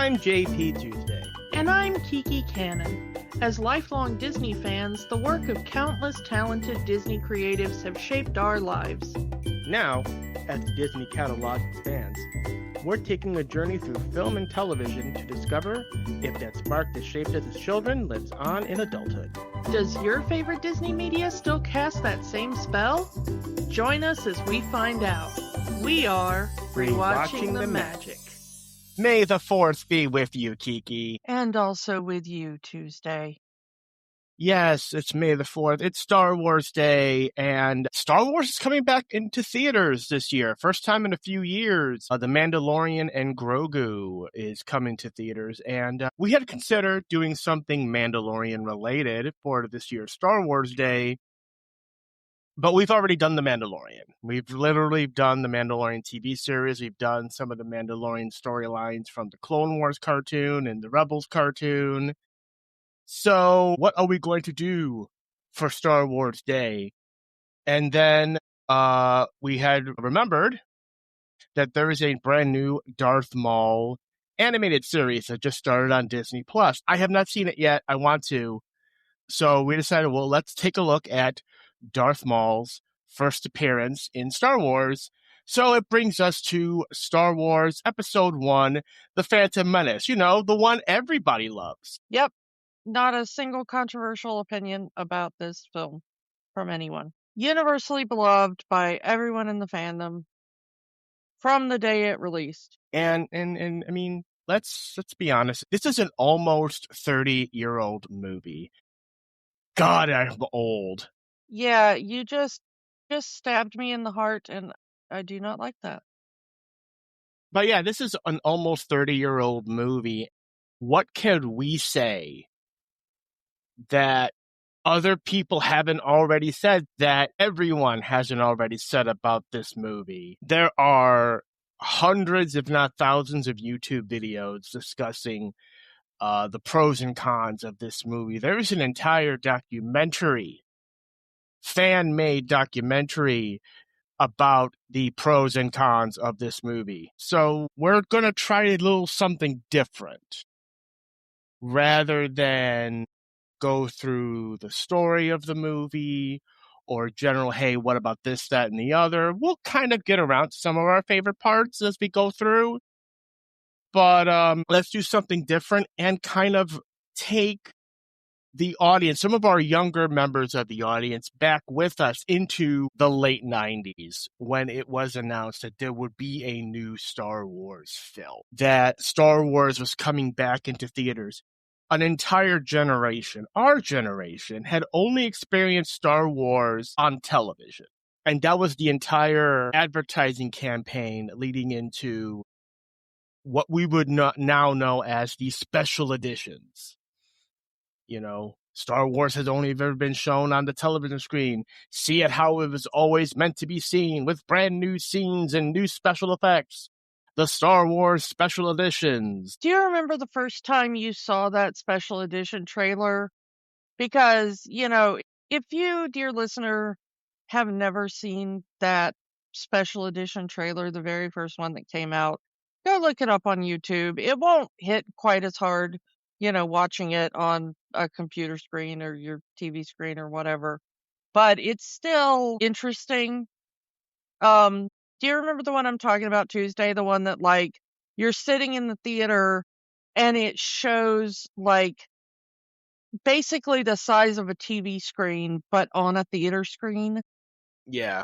I'm JP Tuesday. And I'm Kiki Cannon. As lifelong Disney fans, the work of countless talented Disney creatives have shaped our lives. Now, as the Disney catalog expands, we're taking a journey through film and television to discover if that spark that shaped us as children lives on in adulthood. Does your favorite Disney media still cast that same spell? Join us as we find out. We are Rewatching the Magic. May the 4th be with you, Kiki. And also with you, Tuesday. Yes, it's May the 4th. It's Star Wars Day, and Star Wars is coming back into theaters this year. First time in a few years. The Mandalorian and Grogu is coming to theaters, and we had considered doing something Mandalorian-related for this year's Star Wars Day, but we've already done The Mandalorian. We've literally done the Mandalorian TV series. We've done some of the Mandalorian storylines from the Clone Wars cartoon and the Rebels cartoon. So what are we going to do for Star Wars Day? And then we had remembered that there is a brand new Darth Maul animated series that just started on Disney Plus. I have not seen it yet. I want to. So we decided, well, let's take a look at Darth Maul's first appearance in Star Wars. So it brings us to Star Wars Episode 1, The Phantom Menace. You know, the one everybody loves. Yep. Not a single controversial opinion about this film from anyone. Universally beloved by everyone in the fandom from the day it released. And I mean, let's be honest. This is an almost 30-year-old movie. God, I'm old. Yeah, you just stabbed me in the heart, and I do not like that. But yeah, this is an almost 30-year-old movie. What can we say that other people haven't already said, that everyone hasn't already said about this movie? There are hundreds, if not thousands, of YouTube videos discussing the pros and cons of this movie. There is an entire documentary, fan-made documentary, about the pros and cons of this movie. So we're going to try a little something different. Rather than go through the story of the movie or general, hey, what about this, that, and the other, we'll kind of get around to some of our favorite parts as we go through. But let's do something different and kind of take the audience, some of our younger members of the audience, back with us into the late 90s when it was announced that there would be a new Star Wars film, that Star Wars was coming back into theaters. An entire generation, our generation, had only experienced Star Wars on television. And that was the entire advertising campaign leading into what we would now know as the special editions. You know, Star Wars has only ever been shown on the television screen. See it how it was always meant to be seen, with brand new scenes and new special effects. The Star Wars special editions. Do you remember the first time you saw that special edition trailer? Because, you know, if you, dear listener, have never seen that special edition trailer, the very first one that came out, go look it up on YouTube. It won't hit quite as hard, you know, watching it on a computer screen or your TV screen or whatever. But it's still interesting. Do you remember the one I'm talking about, Tuesday? The one that, like, you're sitting in the theater and it shows, like, basically the size of a TV screen, but on a theater screen. Yeah.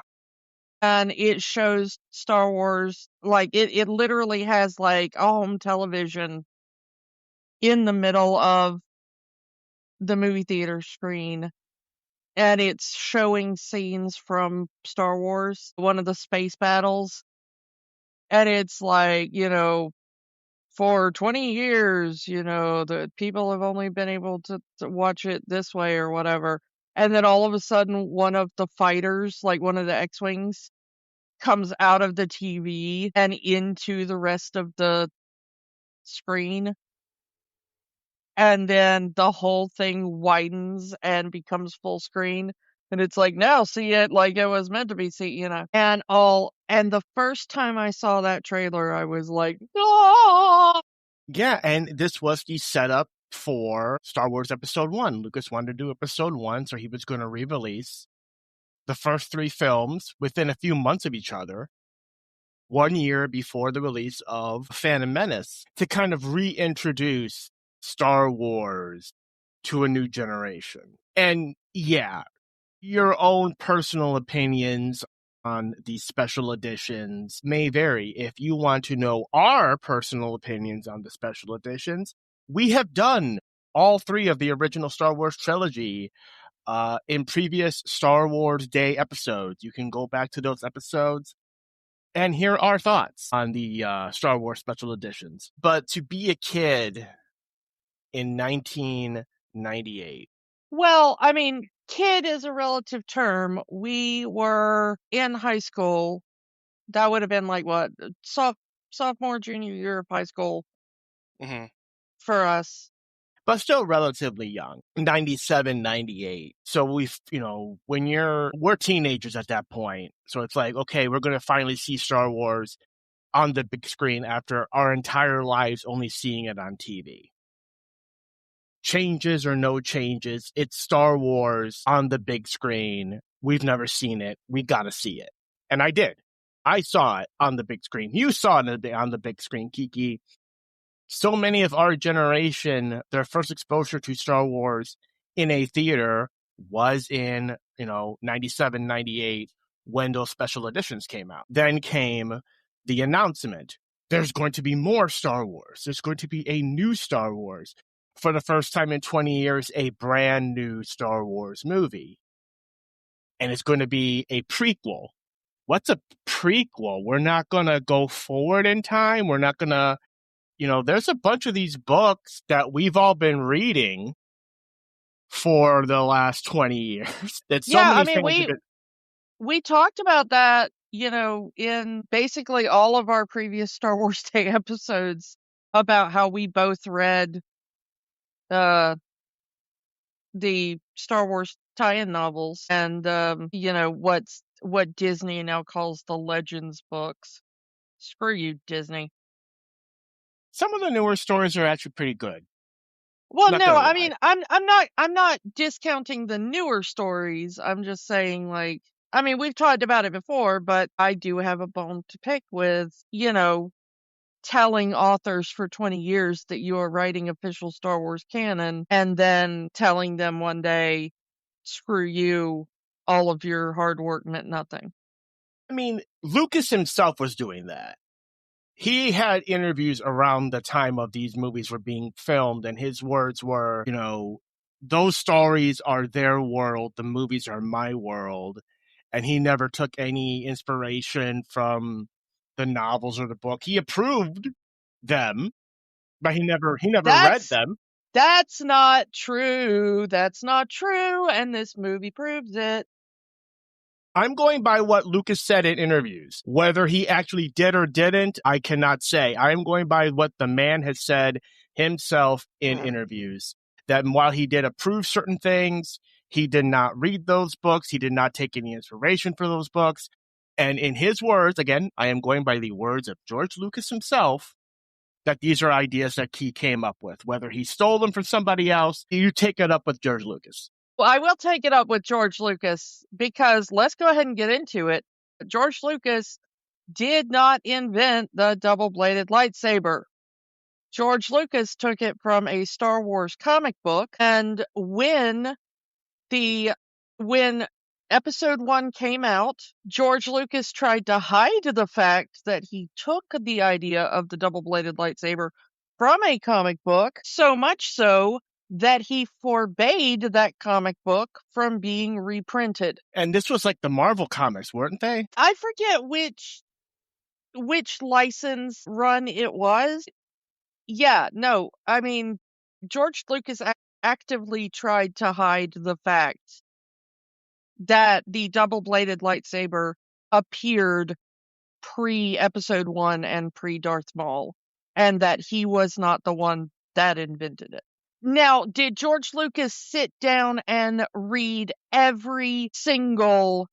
And it shows Star Wars, like, it literally has, like, a home television in the middle of the movie theater screen. And it's showing scenes from Star Wars, one of the space battles. And it's like, you know, for 20 years, you know, the people have only been able to watch it this way or whatever. And then all of a sudden, one of the fighters, like one of the X-Wings, comes out of the TV and into the rest of the screen. And then the whole thing widens and becomes full screen. And it's like, now see it like it was meant to be seen, you know. And the first time I saw that trailer, I was like, oh! Yeah, and this was the setup for Star Wars Episode 1. Lucas wanted to do Episode 1, so he was going to re-release the first 3 films within a few months of each other, 1 year before the release of Phantom Menace, to kind of reintroduce Star Wars to a new generation. And yeah, your own personal opinions on these special editions may vary. If you want to know our personal opinions on the special editions, we have done all 3 of the original Star Wars trilogy in previous Star Wars Day episodes. You can go back to those episodes and hear our thoughts on the Star Wars special editions. But to be a kid in 1998. Well, I mean, kid is a relative term. We were in high school. That would have been like what, sophomore, junior year of high school for us. But still relatively young, 97, 98. So we're teenagers at that point. So it's like, okay, we're going to finally see Star Wars on the big screen after our entire lives only seeing it on TV. Changes or no changes, it's Star Wars on the big screen. We've never seen it. We got to see it. And I did. I saw it on the big screen. You saw it on the big screen, Kiki. So many of our generation, their first exposure to Star Wars in a theater was in, 97, 98, when those special editions came out. Then came the announcement. There's going to be more Star Wars. There's going to be a new Star Wars. For the first time in 20 years, a brand new Star Wars movie. And it's going to be a prequel. What's a prequel? We're not going to go forward in time. We're not going to there's a bunch of these books that we've all been reading for the last 20 years. We talked about that, in basically all of our previous Star Wars Day episodes about how we both read the Star Wars tie-in novels and, what Disney now calls the Legends books. Screw you, Disney. Some of the newer stories are actually pretty good. Well, no, I mean, I'm not discounting the newer stories. I'm just saying, like, I mean, we've talked about it before, but I do have a bone to pick with, telling authors for 20 years that you are writing official Star Wars canon and then telling them one day, screw you, all of your hard work meant nothing. I mean, Lucas himself was doing that. He had interviews around the time of these movies were being filmed, and his words were, those stories are their world, the movies are my world. And he never took any inspiration from the novels or the book. He approved them, but he never read them. That's not true. That's not true, and this movie proves it. I'm going by what Lucas said in interviews. Whether he actually did or didn't, I cannot say. I'm going by what the man has said himself in interviews. That while he did approve certain things, he did not read those books. He did not take any inspiration for those books. And in his words, again, I am going by the words of George Lucas himself, that these are ideas that he came up with. Whether he stole them from somebody else, you take it up with George Lucas. Well, I will take it up with George Lucas because let's go ahead and get into it. George Lucas did not invent the double-bladed lightsaber. George Lucas took it from a Star Wars comic book, and when Episode 1 came out, George Lucas tried to hide the fact that he took the idea of the double-bladed lightsaber from a comic book, so much so that he forbade that comic book from being reprinted. And this was like the Marvel comics, weren't they? I forget which license run it was. Yeah, no, I mean, George Lucas actively tried to hide the fact that the double-bladed lightsaber appeared pre-Episode 1 and pre-Darth Maul, and that he was not the one that invented it. Now, did George Lucas sit down and read every single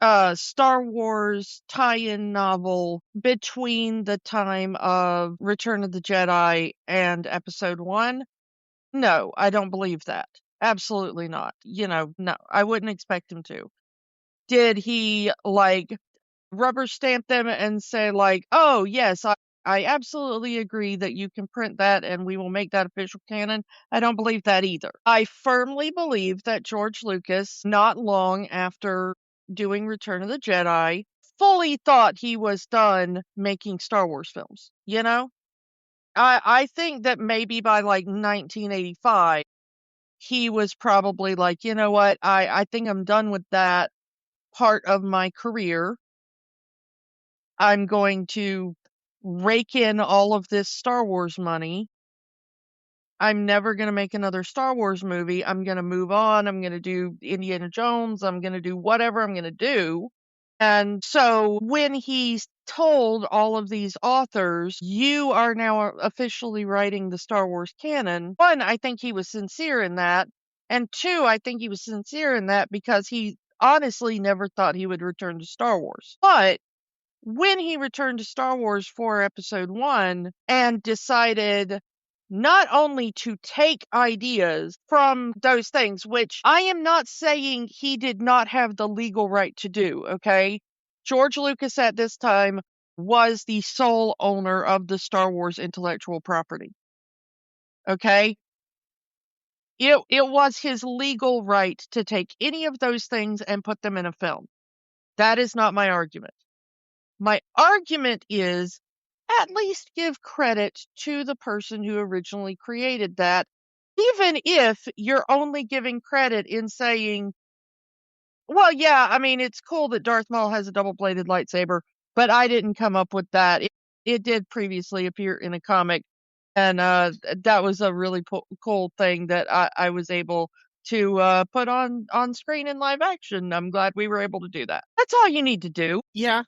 Star Wars tie-in novel between the time of Return of the Jedi and Episode 1? No, I don't believe that. Absolutely not. No, I wouldn't expect him to. Did he, rubber stamp them and say, oh, yes, I absolutely agree that you can print that and we will make that official canon? I don't believe that either. I firmly believe that George Lucas, not long after doing Return of the Jedi, fully thought he was done making Star Wars films, I think that maybe by 1985, he was probably like, you know what, I think I'm done with that part of my career. I'm going to rake in all of this Star Wars money. I'm never going to make another Star Wars movie. I'm going to move on. I'm going to do Indiana Jones. I'm going to do whatever I'm going to do. And so when he told all of these authors, you are now officially writing the Star Wars canon, one, I think he was sincere in that. And two, I think he was sincere in that because he honestly never thought he would return to Star Wars. But when he returned to Star Wars for Episode 1 and decided not only to take ideas from those things, which I am not saying he did not have the legal right to do, okay? George Lucas at this time was the sole owner of the Star Wars intellectual property, okay? It was his legal right to take any of those things and put them in a film. That is not my argument. My argument is at least give credit to the person who originally created that, even if you're only giving credit in saying, well, yeah, I mean, it's cool that Darth Maul has a double-bladed lightsaber, but I didn't come up with that. It did previously appear in a comic, and that was a really cool thing that I was able to put on screen in live action. I'm glad we were able to do that. That's all you need to do. Yeah.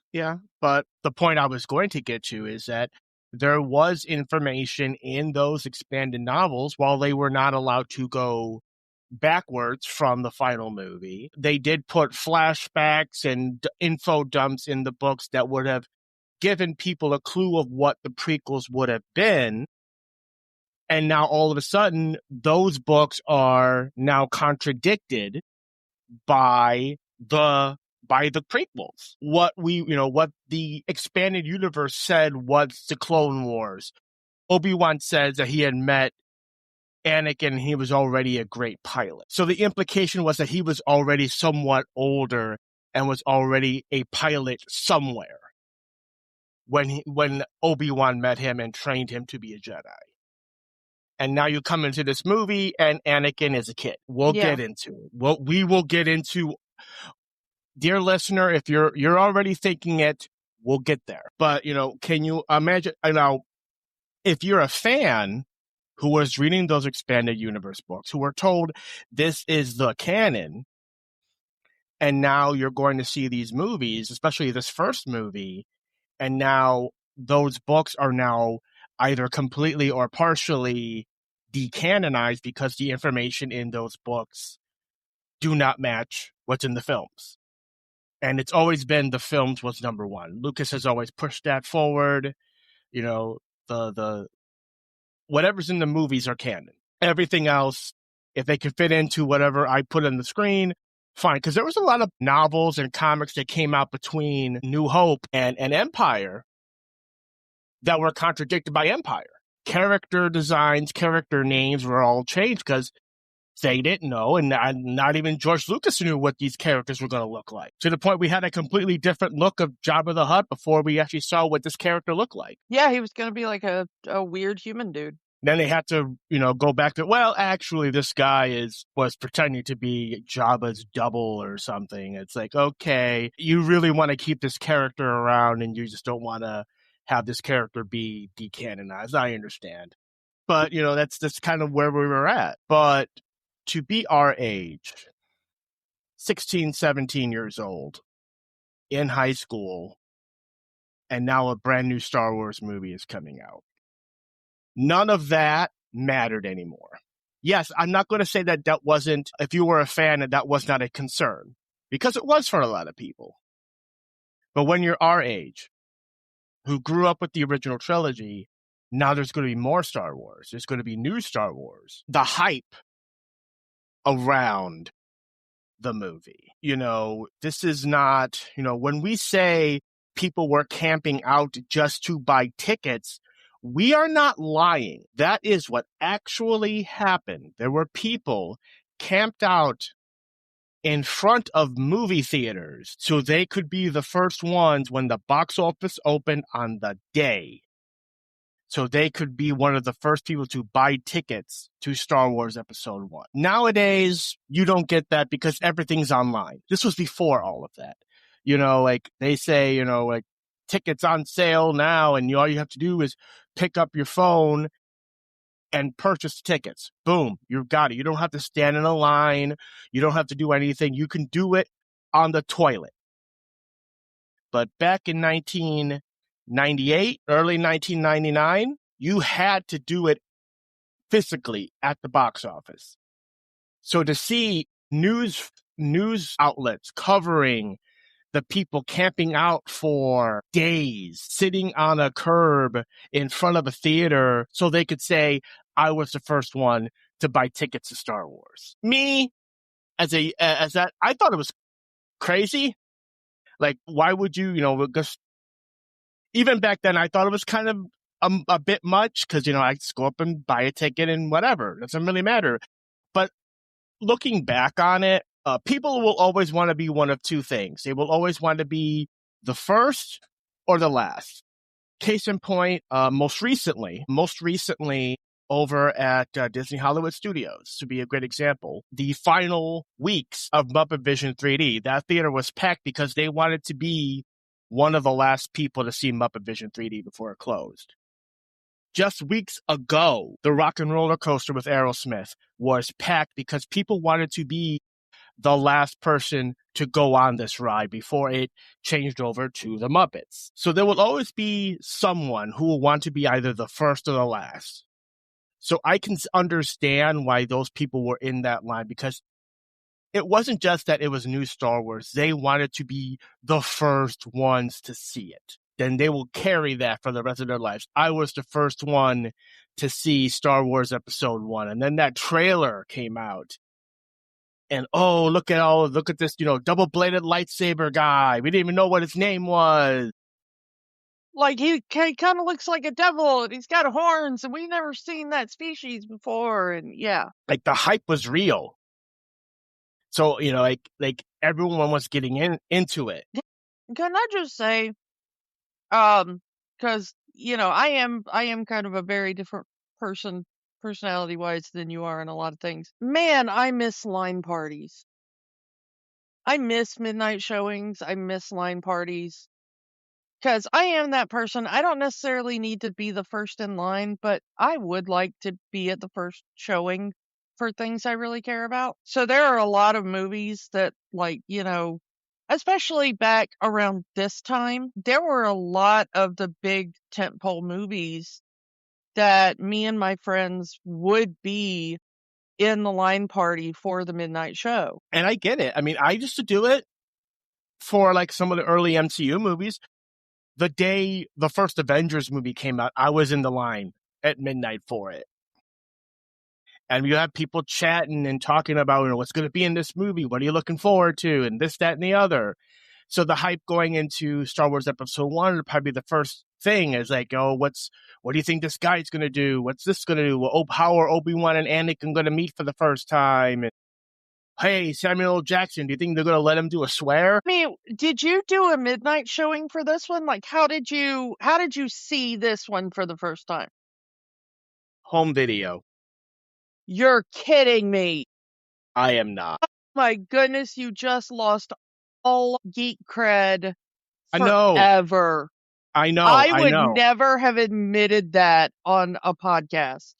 But the point I was going to get to is that there was information in those expanded novels while they were not allowed to go backwards from the final movie. They did put flashbacks and info dumps in the books that would have given people a clue of what the prequels would have been. And now all of a sudden, those books are now contradicted by the prequels. What the expanded universe said was the Clone Wars. Obi-Wan says that he had met Anakin and he was already a great pilot. So the implication was that he was already somewhat older and was already a pilot somewhere when Obi-Wan met him and trained him to be a Jedi. And now you come into this movie and Anakin is a kid. We'll get into it. We will get into, dear listener, if you're already thinking it, we'll get there. But, can you imagine, if you're a fan who was reading those expanded universe books, who were told this is the canon, and now you're going to see these movies, especially this first movie, and now those books are now either completely or partially decanonized because the information in those books do not match what's in the films. And it's always been the films was number one. Lucas has always pushed that forward. The whatever's in the movies are canon. Everything else, if they can fit into whatever I put on the screen, fine. Because there was a lot of novels and comics that came out between New Hope and Empire that were contradicted by Empire. Character designs, character names were all changed because they didn't know, and not even George Lucas knew what these characters were going to look like. To the point we had a completely different look of Jabba the Hutt before we actually saw what this character looked like. Yeah, he was going to be like a weird human dude. Then they had to, go back to, well, actually, this guy was pretending to be Jabba's double or something. It's like, okay, you really want to keep this character around and you just don't want to have this character be decanonized. I understand. But, that's kind of where we were at. But to be our age, 16, 17 years old, in high school, and now a brand new Star Wars movie is coming out. None of that mattered anymore. Yes, I'm not going to say that wasn't, if you were a fan, that was not a concern, because it was for a lot of people. But when you're our age, who grew up with the original trilogy, now there's going to be more Star Wars. There's going to be new Star Wars. The hype around the movie. This is not, when we say people were camping out just to buy tickets, we are not lying. That is what actually happened. There were people camped out in front of movie theaters so they could be the first ones when the box office opened on the day. So they could be one of the first people to buy tickets to Star Wars Episode 1. Nowadays, you don't get that because everything's online. This was before all of that. Like they say, like tickets on sale now, and all you have to do is pick up your phone and purchase tickets. Boom, you've got it. You don't have to stand in a line. You don't have to do anything. You can do it on the toilet. But back in 1998, early 1999, you had to do it physically at the box office. So to see news outlets covering the people camping out for days, sitting on a curb in front of a theater so they could say, I was the first one to buy tickets to Star Wars. Me, as that, I thought it was crazy. Like, why would you, because even back then I thought it was kind of a bit much because, I just go up and buy a ticket and whatever. It doesn't really matter. But looking back on it, people will always want to be one of two things. They will always want to be the first or the last. Case in point, most recently over at Disney Hollywood Studios, to be a great example, the final weeks of Muppet Vision 3D, that theater was packed because they wanted to be one of the last people to see Muppet Vision 3D before it closed. Just weeks ago, the Rock and Roller Coaster with Aerosmith was packed because people wanted to be the last person to go on this ride before it changed over to the Muppets. So there will always be someone who will want to be either the first or the last. So I can understand why those people were in that line, because it wasn't just that it was new Star Wars. They wanted to be the first ones to see it. Then they will carry that for the rest of their lives. I was the first one to see Star Wars Episode 1. And then that trailer came out. And look at this, double-bladed lightsaber guy. We didn't even know what his name was. Like, he kind of looks like a devil, and he's got horns, and we've never seen that species before, and yeah. Like, the hype was real. So, like everyone was getting into it. Can I just say, because, I am kind of a very different person, personality-wise, than you are in a lot of things. Man, I miss line parties. I miss midnight showings. I miss line parties. Because I am that person. I don't necessarily need to be the first in line, but I would like to be at the first showing for things I really care about. So there are a lot of movies that, like, especially back around this time, there were a lot of the big tentpole movies that me and my friends would be in the line party for the midnight show. And I get it. I mean, I used to do it for like some of the early MCU movies. The day the first Avengers movie came out, I was in the line at midnight for it. And you have people chatting and talking about, what's going to be in this movie? What are you looking forward to? And this, that, and the other. So the hype going into Star Wars Episode 1 would probably be the first thing is like, what do you think this guy's going to do? What's this going to do? How are Obi-Wan and Anakin going to meet for the first time? And, hey, Samuel L. Jackson, do you think they're going to let him do a swear? I mean, did you do a midnight showing for this one? Like, how did you see this one for the first time? Home video. You're kidding me. I am not. Oh my goodness, you just lost all geek cred forever. I know. I would never have admitted that on a podcast.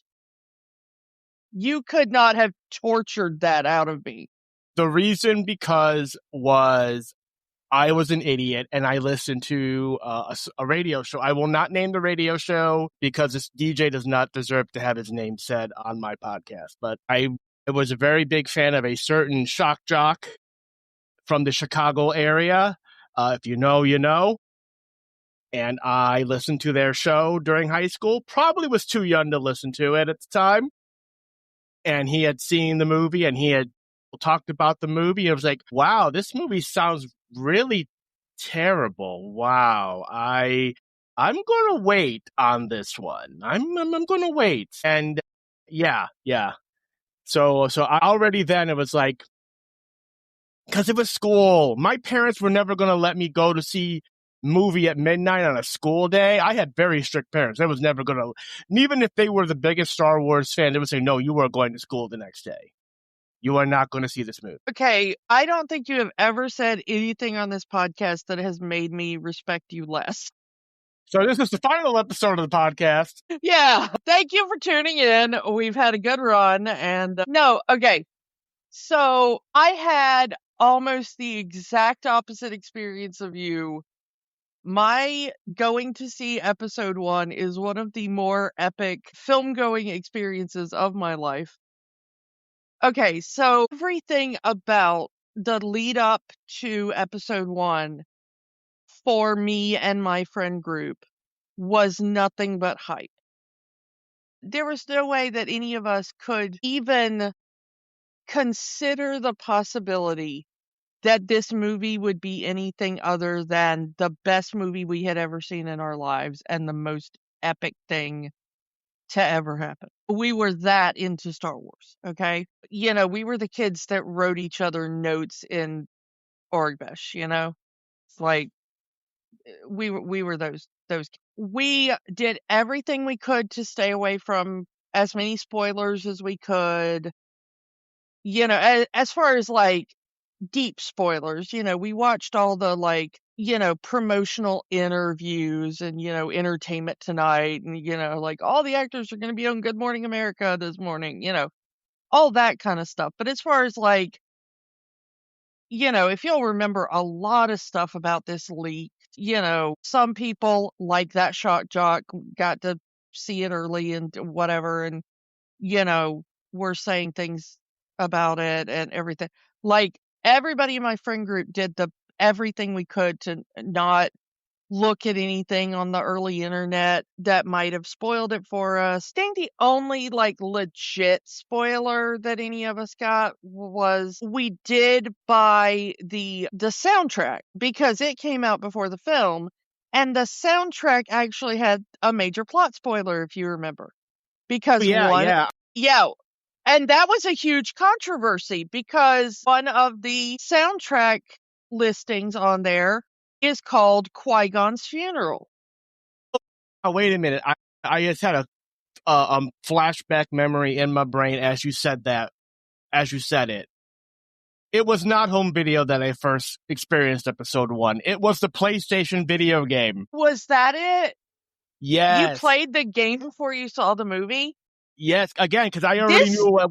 You could not have tortured that out of me. The reason was I was an idiot and I listened to a radio show. I will not name the radio show because this DJ does not deserve to have his name said on my podcast. But I was a very big fan of a certain shock jock from the Chicago area If you know, you know. And I listened to their show during high school. Probably was too young to listen to it at the time. And he had seen the movie and he had talked about the movie. It was like, wow, this movie sounds really terrible. Wow. I'm going to wait on this one. I'm going to wait. And yeah. So I already then it was like, because it was school. My parents were never going to let me go to see movie at midnight on a school day. I had very strict parents. They was never going to, even if they were the biggest Star Wars fan, they would say, no, you are going to school the next day. You are not going to see this movie. Okay, I don't think you have ever said anything on this podcast that has made me respect you less. So this is the final episode of the podcast. Yeah, thank you for tuning in. We've had a good run, and no, okay. So I had almost the exact opposite experience of you. My going to see episode 1 is one of the more epic film going experiences of my life. Okay, so everything about the lead up to episode 1 for me and my friend group was nothing but hype. There was no way that any of us could even consider the possibility that this movie would be anything other than the best movie we had ever seen in our lives and the most epic thing to ever happen. We were that into Star Wars, okay? You know, we were the kids that wrote each other notes in Orgbesh, you know? It's like we were those we did everything we could to stay away from as many spoilers as we could. You know, as far as like deep spoilers, you know, we watched all the like, you know, promotional interviews and, you know, Entertainment Tonight and, you know, like all the actors are going to be on Good Morning America this morning, you know, all that kind of stuff. But as far as like, you know, if you'll remember a lot of stuff about this leak, you know, some people like that shock jock got to see it early and whatever. And, you know, were saying things about it and everything. Like everybody in my friend group did everything we could to not look at anything on the early internet that might have spoiled it for us. I think the only like legit spoiler that any of us got was we did buy the soundtrack because it came out before the film, and the soundtrack actually had a major plot spoiler if you remember. Because Yeah. yeah, and that was a huge controversy because one of the soundtrack listings on there is called Qui-Gon's Funeral. Oh, wait a minute. I just had a flashback memory in my brain as you said it. It was not home video that I first experienced episode 1. It was the PlayStation video game. Was that it? Yes. You played the game before you saw the movie? Yes, again, because I already knew what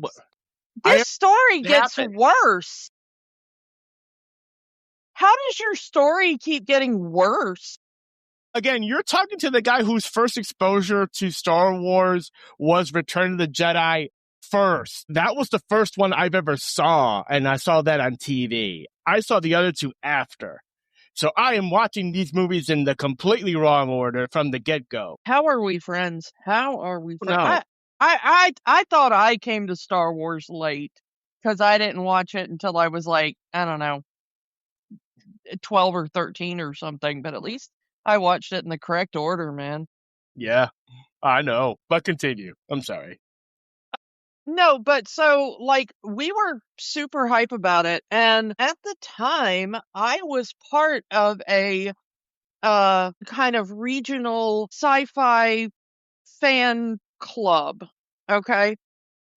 this story gets worse. How does your story keep getting worse? Again, you're talking to the guy whose first exposure to Star Wars was Return of the Jedi first. That was the first one I've ever saw, and I saw that on TV. I saw the other two after. So I am watching these movies in the completely wrong order from the get-go. How are we friends? How are we friends? No. I thought I came to Star Wars late because I didn't watch it until I was like, I don't know, 12 or 13 or something, but at least I watched it in the correct order, man. Yeah, I know, but continue. I'm sorry. No, but so, like, we were super hype about it, and at the time, I was part of a kind of regional sci-fi fan club, okay?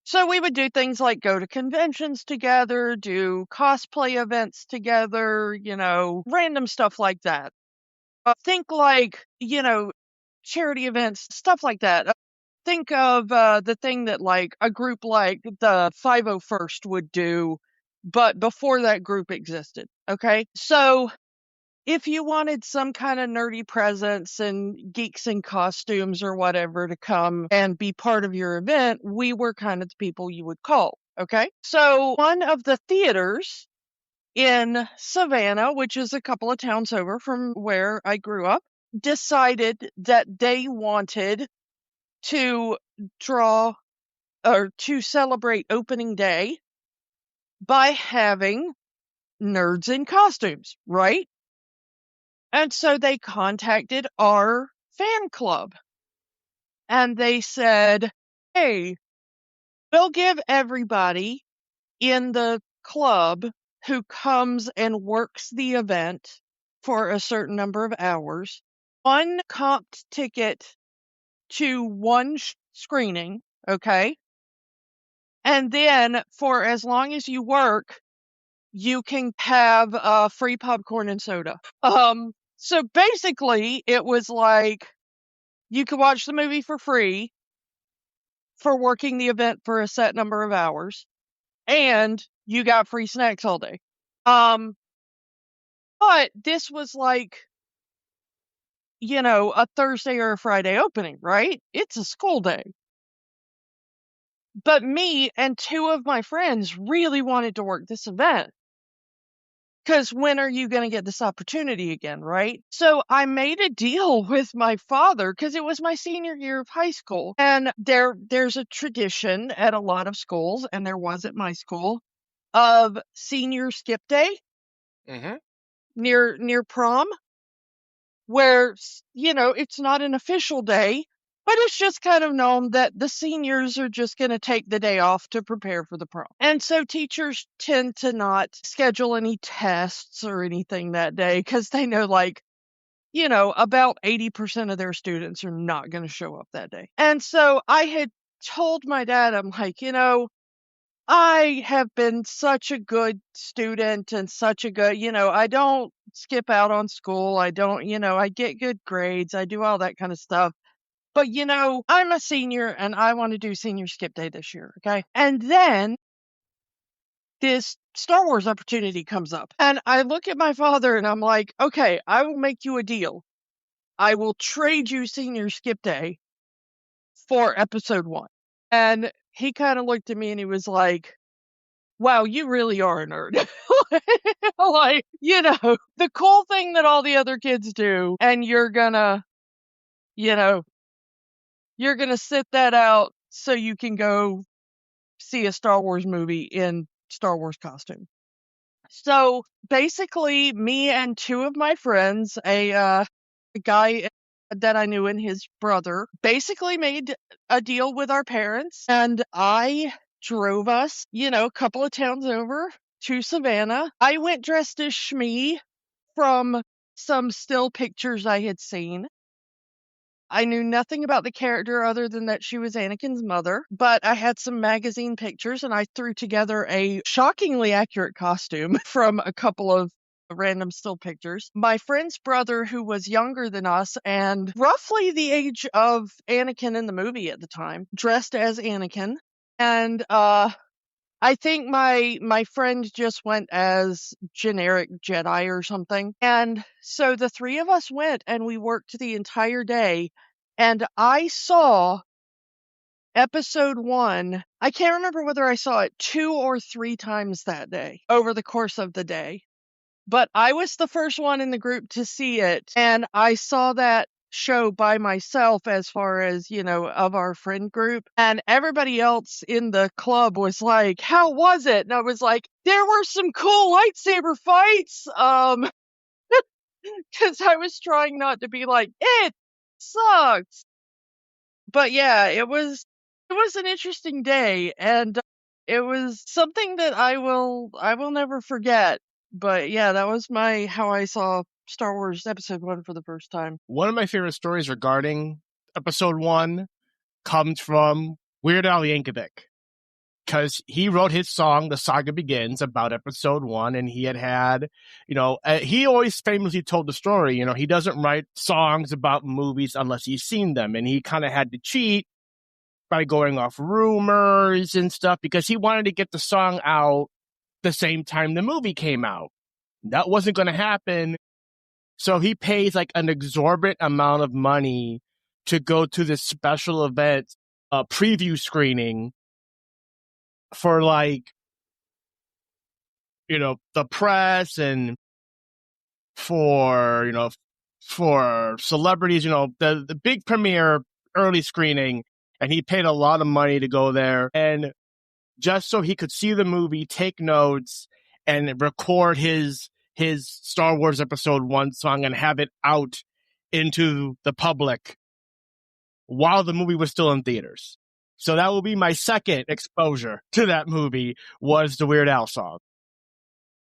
So we would do things like go to conventions together, do cosplay events together, you know, random stuff like that. Think like, you know, charity events, stuff like that. Think of the thing that like a group like the 501st would do, but before that group existed. Okay. So if you wanted some kind of nerdy presence and geeks in costumes or whatever to come and be part of your event, we were kind of the people you would call. Okay. So one of the theaters in Savannah, which is a couple of towns over from where I grew up, decided that they wanted to draw or to celebrate opening day by having nerds in costumes, right? And so they contacted our fan club and they said, hey, we'll give everybody in the club who comes and works the event for a certain number of hours one comped ticket to one screening, okay? And then for as long as you work, you can have free popcorn and soda. So basically, it was like you could watch the movie for free for working the event for a set number of hours, and you got free snacks all day. But this was like, a Thursday or a Friday opening, right? It's a school day. But me and two of my friends really wanted to work this event. Because when are you going to get this opportunity again, right? So I made a deal with my father because it was my senior year of high school. And there's a tradition at a lot of schools, and there was at my school, of senior skip day near prom, where, it's not an official day, but it's just kind of known that the seniors are just going to take the day off to prepare for the prom. And so teachers tend to not schedule any tests or anything that day because they know, about 80% of their students are not going to show up that day. And so I had told my dad, I'm like, I have been such a good student and such a good, I don't skip out on school. I don't, I get good grades. I do all that kind of stuff. But, I'm a senior and I want to do senior skip day this year. Okay. And then this Star Wars opportunity comes up and I look at my father and I'm like, okay, I will make you a deal. I will trade you senior skip day for episode 1. And he kind of looked at me and he was like, wow, you really are a nerd. The cool thing that all the other kids do, and you're gonna sit that out so you can go see a Star Wars movie in Star Wars costume. So basically, me and two of my friends, a guy that I knew and his brother, basically made a deal with our parents, and I drove us, a couple of towns over to Savannah. I went dressed as Shmi from some still pictures I had seen. I knew nothing about the character other than that she was Anakin's mother, but I had some magazine pictures and I threw together a shockingly accurate costume from a couple of random still pictures. My friend's brother, who was younger than us and roughly the age of Anakin in the movie at the time, dressed as Anakin. And I think my friend just went as generic Jedi or something. And so the three of us went and we worked the entire day. And I saw episode 1. I can't remember whether I saw it 2 or 3 times that day over the course of the day. But I was the first one in the group to see it. And I saw that show by myself as far as, of our friend group. And everybody else in the club was like, how was it? And I was like, there were some cool lightsaber fights. Because I was trying not to be like, it sucks. But yeah, it was an interesting day, and it was something that I will never forget. But yeah, that was how I saw Star Wars Episode 1 for the first time. One of my favorite stories regarding Episode 1 comes from Weird Al Yankovic, because he wrote his song "The Saga Begins" about Episode 1, and he had he always famously told the story, he doesn't write songs about movies unless he's seen them, and he kind of had to cheat by going off rumors and stuff because he wanted to get the song out the same time the movie came out. That wasn't going to happen. So he pays like an exorbitant amount of money to go to this special event, preview screening for like the press and for, for celebrities, the big premiere early screening, and he paid a lot of money to go there, and just so he could see the movie, take notes, and record his Star Wars Episode 1 song and have it out into the public while the movie was still in theaters. So that will be my second exposure to that movie, was the Weird Al song.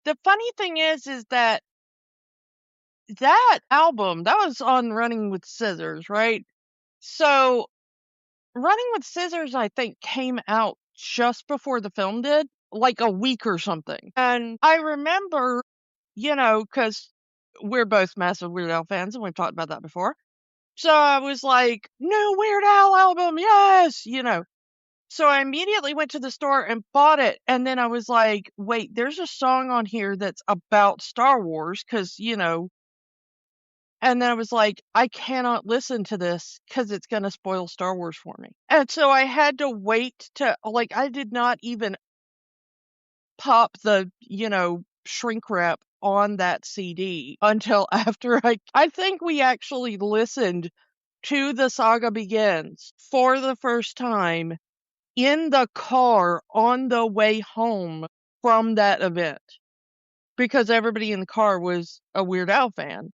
The funny thing is that album, that was on Running with Scissors, right? So Running with Scissors, I think, came out just before the film did, like a week or something. And I remember, because we're both massive Weird Al fans, and we've talked about that before. So I was like, new Weird Al album, yes, So I immediately went to the store and bought it. And then I was like, wait, there's a song on here that's about Star Wars, because, and then I was like, I cannot listen to this because it's going to spoil Star Wars for me. And so I had to wait I did not even pop the, shrink wrap on that CD until after I think we actually listened to The Saga Begins for the first time in the car on the way home from that event, because everybody in the car was a Weird Al fan.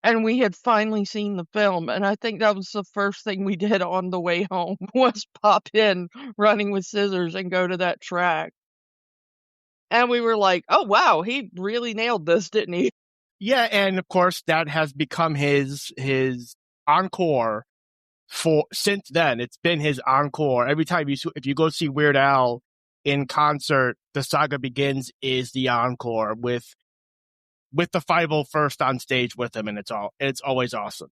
And we had finally seen the film, and I think that was the first thing we did on the way home was pop in Running with Scissors and go to that track. And we were like, oh, wow, he really nailed this, didn't he? Yeah, and of course, that has become his encore since then. It's been his encore. Every time if you go see Weird Al in concert, The Saga Begins is the encore with the 501st on stage with him, and it's always awesome.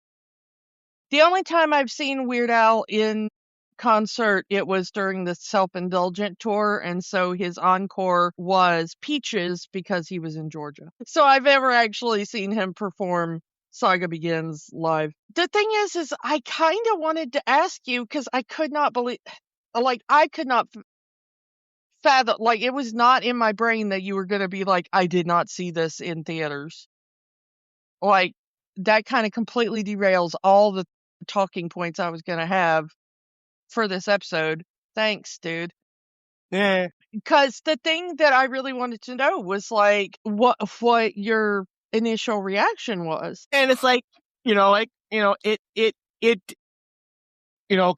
The only time I've seen Weird Al in concert, it was during the Self-Indulgent tour, and so his encore was Peaches because he was in Georgia. So I've ever actually seen him perform Saga Begins live. The thing is I kind of wanted to ask you, because I could not believe, I could not fathom, it was not in my brain that you were going to be like, I did not see this in theaters. That kind of completely derails all the talking points I was going to have for this episode. Thanks, dude. Yeah. Because the thing that I really wanted to know was what your initial reaction was. And it's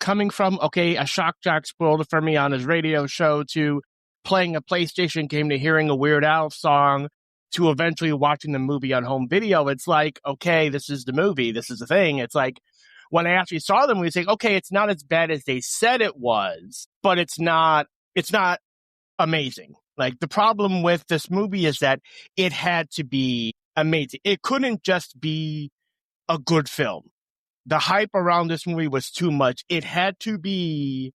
coming from, a shock jock spoiled it for me on his radio show, to playing a PlayStation game, to hearing a Weird Al song, to eventually watching the movie on home video. It's like, okay, this is the movie. This is the thing. It's like, when I actually saw them, we think, okay, it's not as bad as they said it was, but it's not amazing. The problem with this movie is that it had to be amazing. It couldn't just be a good film. The hype around this movie was too much. It had to be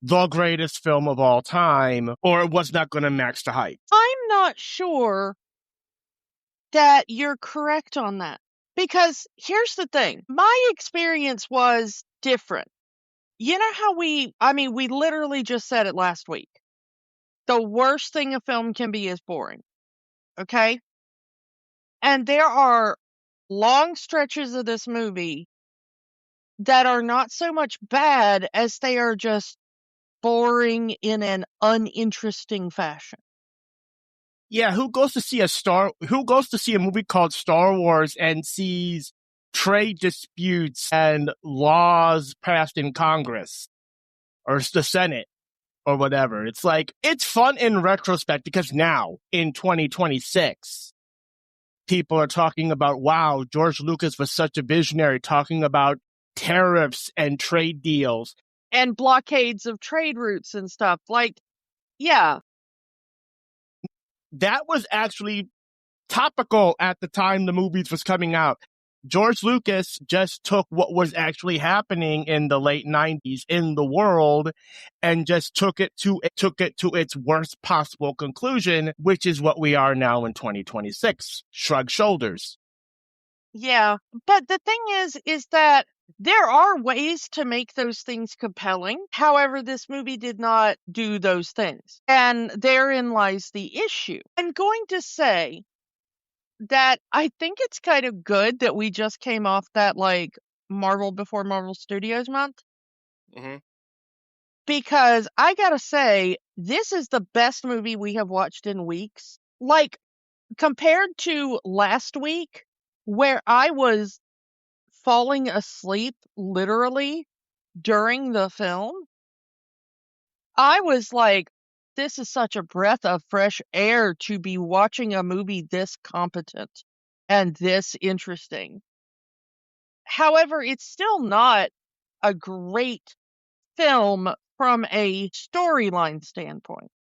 the greatest film of all time, or it was not going to match the hype. I'm not sure that you're correct on that. Because here's the thing. My experience was different. You know how we literally just said it last week. The worst thing a film can be is boring. Okay? And there are long stretches of this movie that are not so much bad as they are just boring in an uninteresting fashion. Yeah, who goes to see a movie called Star Wars and sees trade disputes and laws passed in Congress or the Senate or whatever? It's it's fun in retrospect, because now in 2026, people are talking about, wow, George Lucas was such a visionary, talking about tariffs and trade deals and blockades of trade routes and stuff. Yeah. That was actually topical at the time the movies was coming out. George Lucas just took what was actually happening in the late 90s in the world and just took it to its worst possible conclusion, which is what we are now in 2026. Shrug shoulders. Yeah, but the thing is that There are ways to make those things compelling. However, this movie did not do those things. And therein lies the issue. I'm going to say that I think it's kind of good that we just came off that, like, Marvel before Marvel Studios month. Mm-hmm. Because I gotta say, this is the best movie we have watched in weeks. Like, compared to last week, where I was falling asleep literally during the film, I was like, this is such a breath of fresh air to be watching a movie this competent and this interesting. However, it's still not a great film from a storyline standpoint.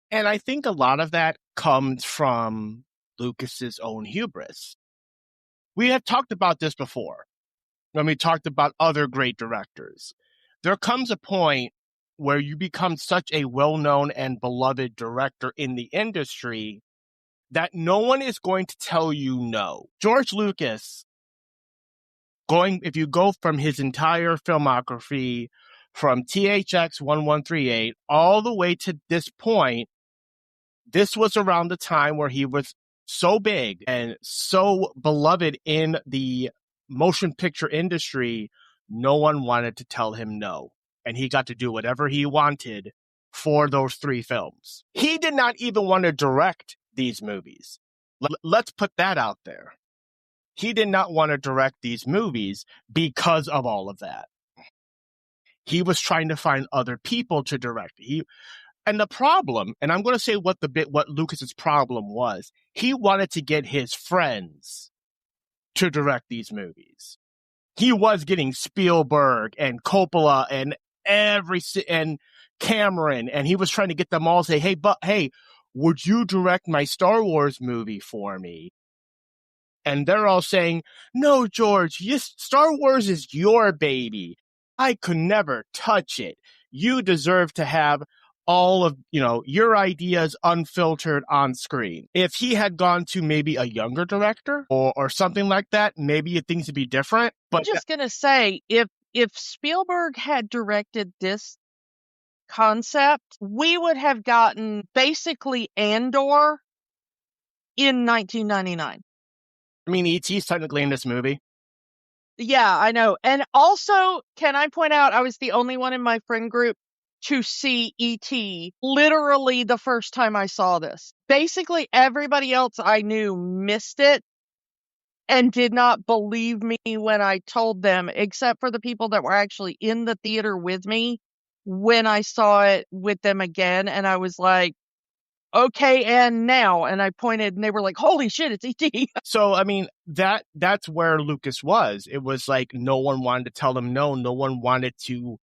And I think a lot of that comes from Lucas's own hubris. We have talked about this before when we talked about other great directors. There comes a point where you become such a well-known and beloved director in the industry that no one is going to tell you no. George Lucas, if you go from his entire filmography from THX 1138 all the way to this point, this was around the time where he was so big and so beloved in the motion picture industry, no one wanted to tell him no. And he got to do whatever he wanted for those 3 films. He did not even want to direct these movies. Let's put that out there. He did not want to direct these movies because of all of that. He was trying to find other people to direct. And the problem, and I'm going to say what Lucas's problem was, he wanted to get his friends to direct these movies. He was getting Spielberg and Coppola and Cameron, and he was trying to get them all to say, hey, would you direct my Star Wars movie for me? And they're all saying, no, George, Star Wars is your baby. I could never touch it. You deserve to have all of, your ideas unfiltered on screen. If he had gone to maybe a younger director or something like that, maybe things would be different. But I'm just gonna say, if Spielberg had directed this concept, we would have gotten basically Andor in 1999. I mean, E.T.'s technically in this movie. Yeah, I know. And also, can I point out, I was the only one in my friend group to see E.T. literally the first time I saw this. Basically, everybody else I knew missed it and did not believe me when I told them, except for the people that were actually in the theater with me when I saw it with them again. And I was like, okay, and now, and I pointed and they were like, holy shit, it's E.T. So, I mean, that's where Lucas was. It was like no one wanted to tell him no. No one wanted to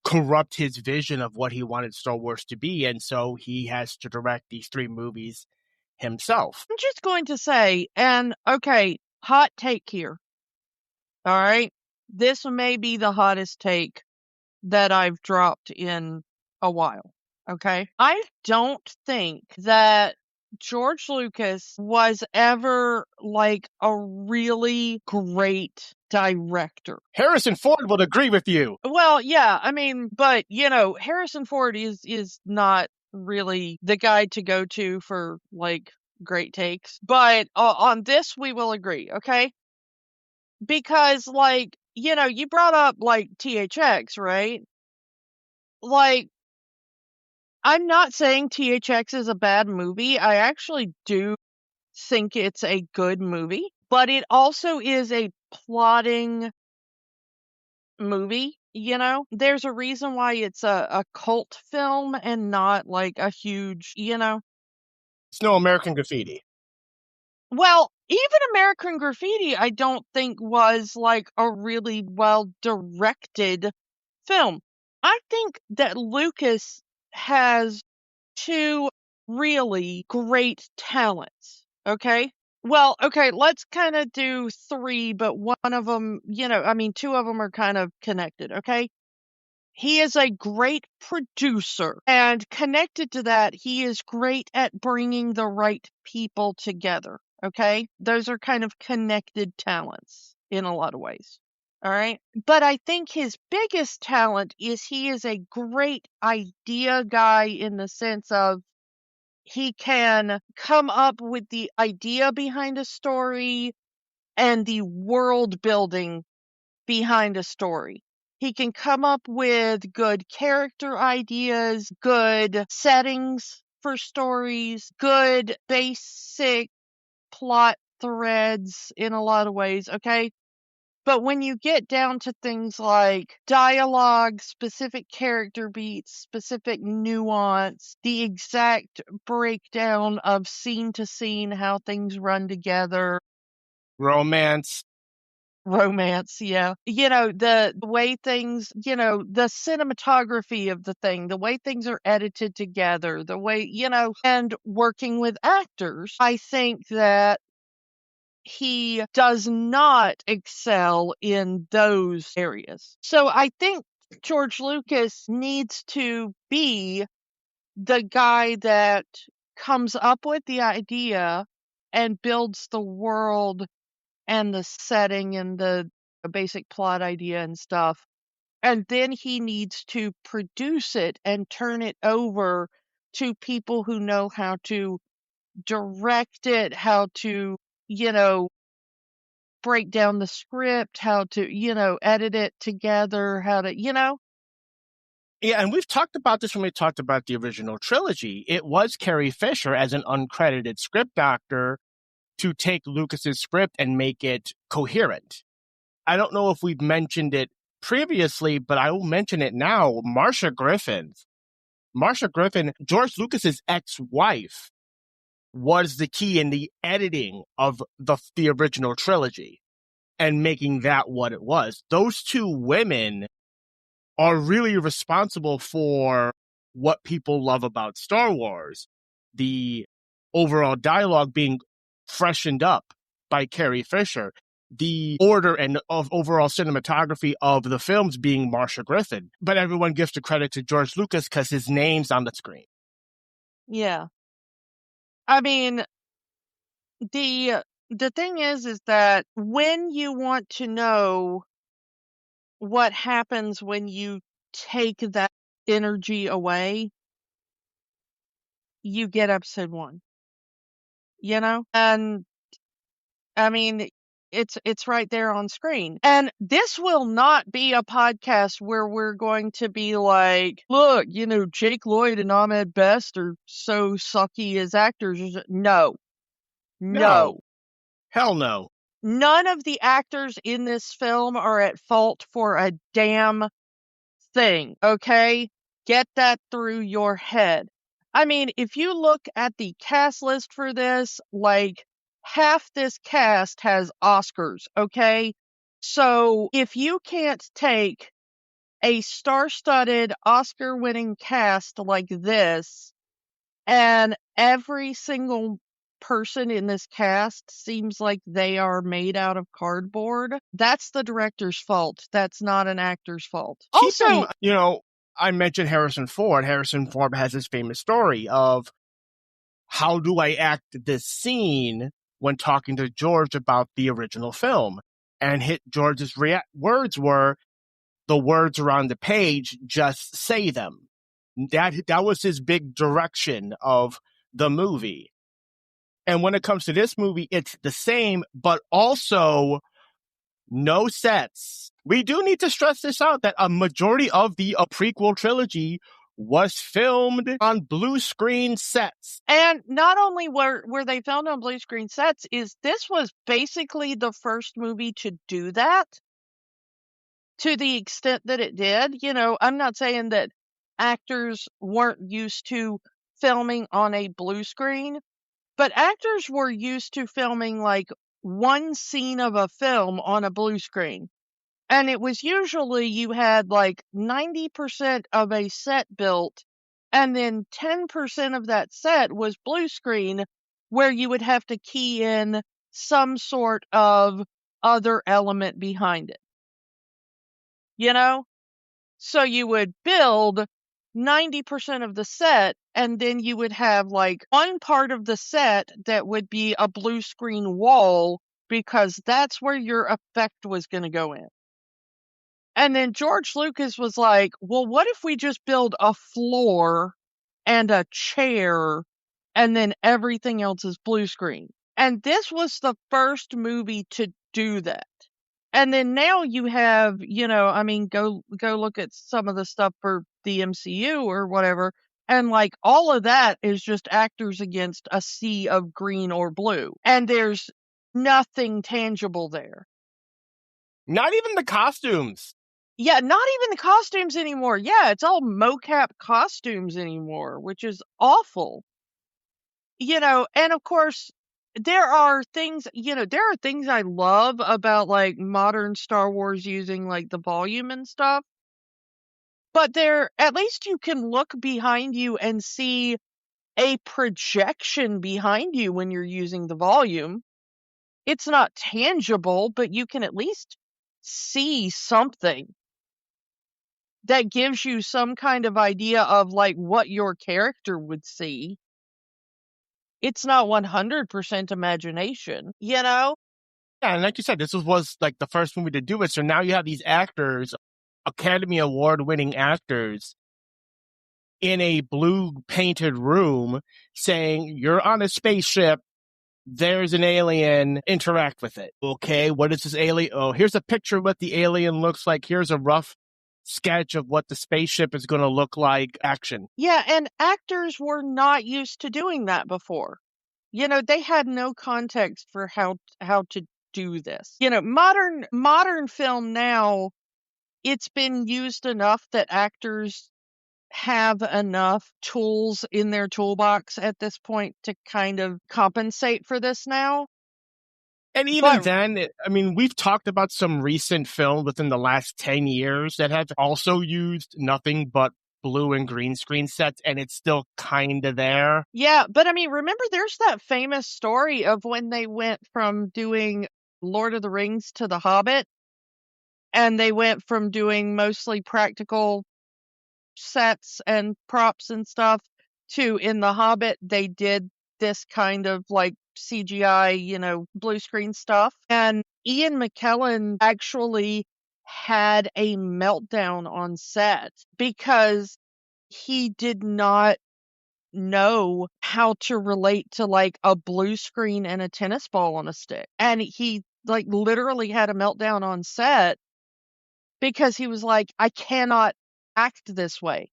corrupt his vision of what he wanted Star Wars to be. And so he has to direct these 3 movies himself. I'm just going to say, and okay, hot take here. All right. This may be the hottest take that I've dropped in a while. Okay. I don't think that George Lucas was ever like a really great director. Harrison Ford would agree with you. Well, yeah, I mean, but Harrison Ford is not really the guy to go to for like great takes. But on this we will agree, okay? Because like, you brought up like THX, right? Like, I'm not saying THX is a bad movie. I actually do think it's a good movie, but it also is a plotting movie. There's a reason why it's a cult film and not like a huge, It's no American Graffiti. Well, even American Graffiti, I don't think was like a really well directed film. I think that Lucas has 2 really great talents. Okay. Well, okay, let's kind of do 3, but one of them, 2 of them are kind of connected. Okay. He is a great producer, and connected to that, he is great at bringing the right people together. Okay. Those are kind of connected talents in a lot of ways. All right. But I think his biggest talent is he is a great idea guy in the sense of he can come up with the idea behind a story and the world building behind a story. He can come up with good character ideas, good settings for stories, good basic plot threads in a lot of ways, okay? But when you get down to things like dialogue, specific character beats, specific nuance, the exact breakdown of scene to scene, how things run together. Romance, yeah. The way things, the cinematography of the thing, the way things are edited together, the way, and working with actors, I think that he does not excel in those areas. So I think George Lucas needs to be the guy that comes up with the idea and builds the world and the setting and the basic plot idea and stuff. And then he needs to produce it and turn it over to people who know how to direct it, how to, break down the script, how to, edit it together, how to. Yeah, and we've talked about this when we talked about the original trilogy. It was Carrie Fisher as an uncredited script doctor to take Lucas's script and make it coherent. I don't know if we've mentioned it previously, but I will mention it now. Marcia Griffin, George Lucas's ex-wife, was the key in the editing of the original trilogy and making that what it was. Those two women are really responsible for what people love about Star Wars. The overall dialogue being freshened up by Carrie Fisher, the order and of overall cinematography of the films being Marcia Griffin. But everyone gives the credit to George Lucas because his name's on the screen. Yeah. I mean, the thing is that when you want to know what happens when you take that energy away, you get episode 1. And I mean, it's right there on screen. And this will not be a podcast where we're going to be like, look, Jake Lloyd and Ahmed Best are so sucky as actors. No. No. Hell no. None of the actors in this film are at fault for a damn thing, okay? Get that through your head. I mean, if you look at the cast list for this, like, half this cast has Oscars, okay? So if you can't take a star-studded, Oscar-winning cast like this, and every single person in this cast seems like they are made out of cardboard, that's the director's fault. That's not an actor's fault. I mentioned Harrison Ford. Harrison Ford has this famous story of how do I act this scene when talking to George about the original film. And George's words were, the words are on the page, just say them. That was his big direction of the movie. And when it comes to this movie, it's the same, but also no sets. We do need to stress this out, that a majority of the prequel trilogy was filmed on blue screen sets. And not only were they filmed on blue screen sets, is this was basically the first movie to do that to the extent that it did. I'm not saying that actors weren't used to filming on a blue screen, but actors were used to filming like one scene of a film on a blue screen. And it was usually you had like 90% of a set built, and then 10% of that set was blue screen, where you would have to key in some sort of other element behind it. So you would build 90% of the set, and then you would have like one part of the set that would be a blue screen wall, because that's where your effect was going to go in. And then George Lucas was like, well, what if we just build a floor and a chair and then everything else is blue screen? And this was the first movie to do that. And then now you have, I mean, go look at some of the stuff for the MCU or whatever, and like all of that is just actors against a sea of green or blue, and there's nothing tangible there. Not even the costumes. Yeah, not even the costumes anymore. Yeah, it's all mocap costumes anymore, which is awful. And of course, there are things I love about like modern Star Wars using like the volume and stuff. But at least you can look behind you and see a projection behind you when you're using the volume. It's not tangible, but you can at least see something that gives you some kind of idea of like what your character would see. It's not 100% imagination, Yeah, and like you said, this was like the first movie to do it. So now you have these actors, Academy Award winning actors, in a blue painted room saying, you're on a spaceship. There's an alien, interact with it. Okay, what is this alien? Oh, here's a picture of what the alien looks like. Here's a rough sketch of what the spaceship is going to look like. Action. Yeah, and actors were not used to doing that before. They had no context for how to do this. Modern film now, it's been used enough that actors have enough tools in their toolbox at this point to kind of compensate for this now. And even then, I mean, we've talked about some recent films within the last 10 years that have also used nothing but blue and green screen sets, and it's still kind of there. Yeah, but I mean, remember there's that famous story of when they went from doing Lord of the Rings to The Hobbit, and they went from doing mostly practical sets and props and stuff to in The Hobbit, they did this kind of like CGI, blue screen stuff. And Ian McKellen actually had a meltdown on set because he did not know how to relate to like a blue screen and a tennis ball on a stick. And he like literally had a meltdown on set because he was like, I cannot act this way.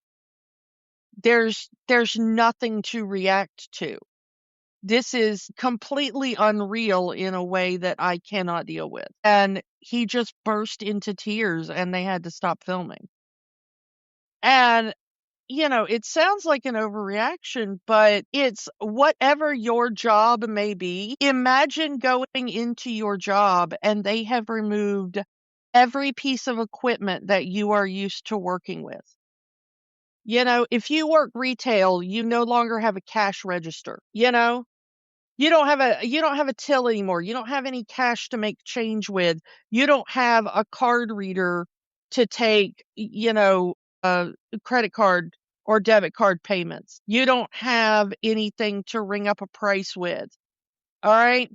There's nothing to react to. This is completely unreal in a way that I cannot deal with. And he just burst into tears and they had to stop filming. And it sounds like an overreaction, but it's whatever your job may be. Imagine going into your job and they have removed every piece of equipment that you are used to working with. If you work retail, you no longer have a cash register. You don't have a till anymore. You don't have any cash to make change with. You don't have a card reader to take, credit card or debit card payments. You don't have anything to ring up a price with. All right?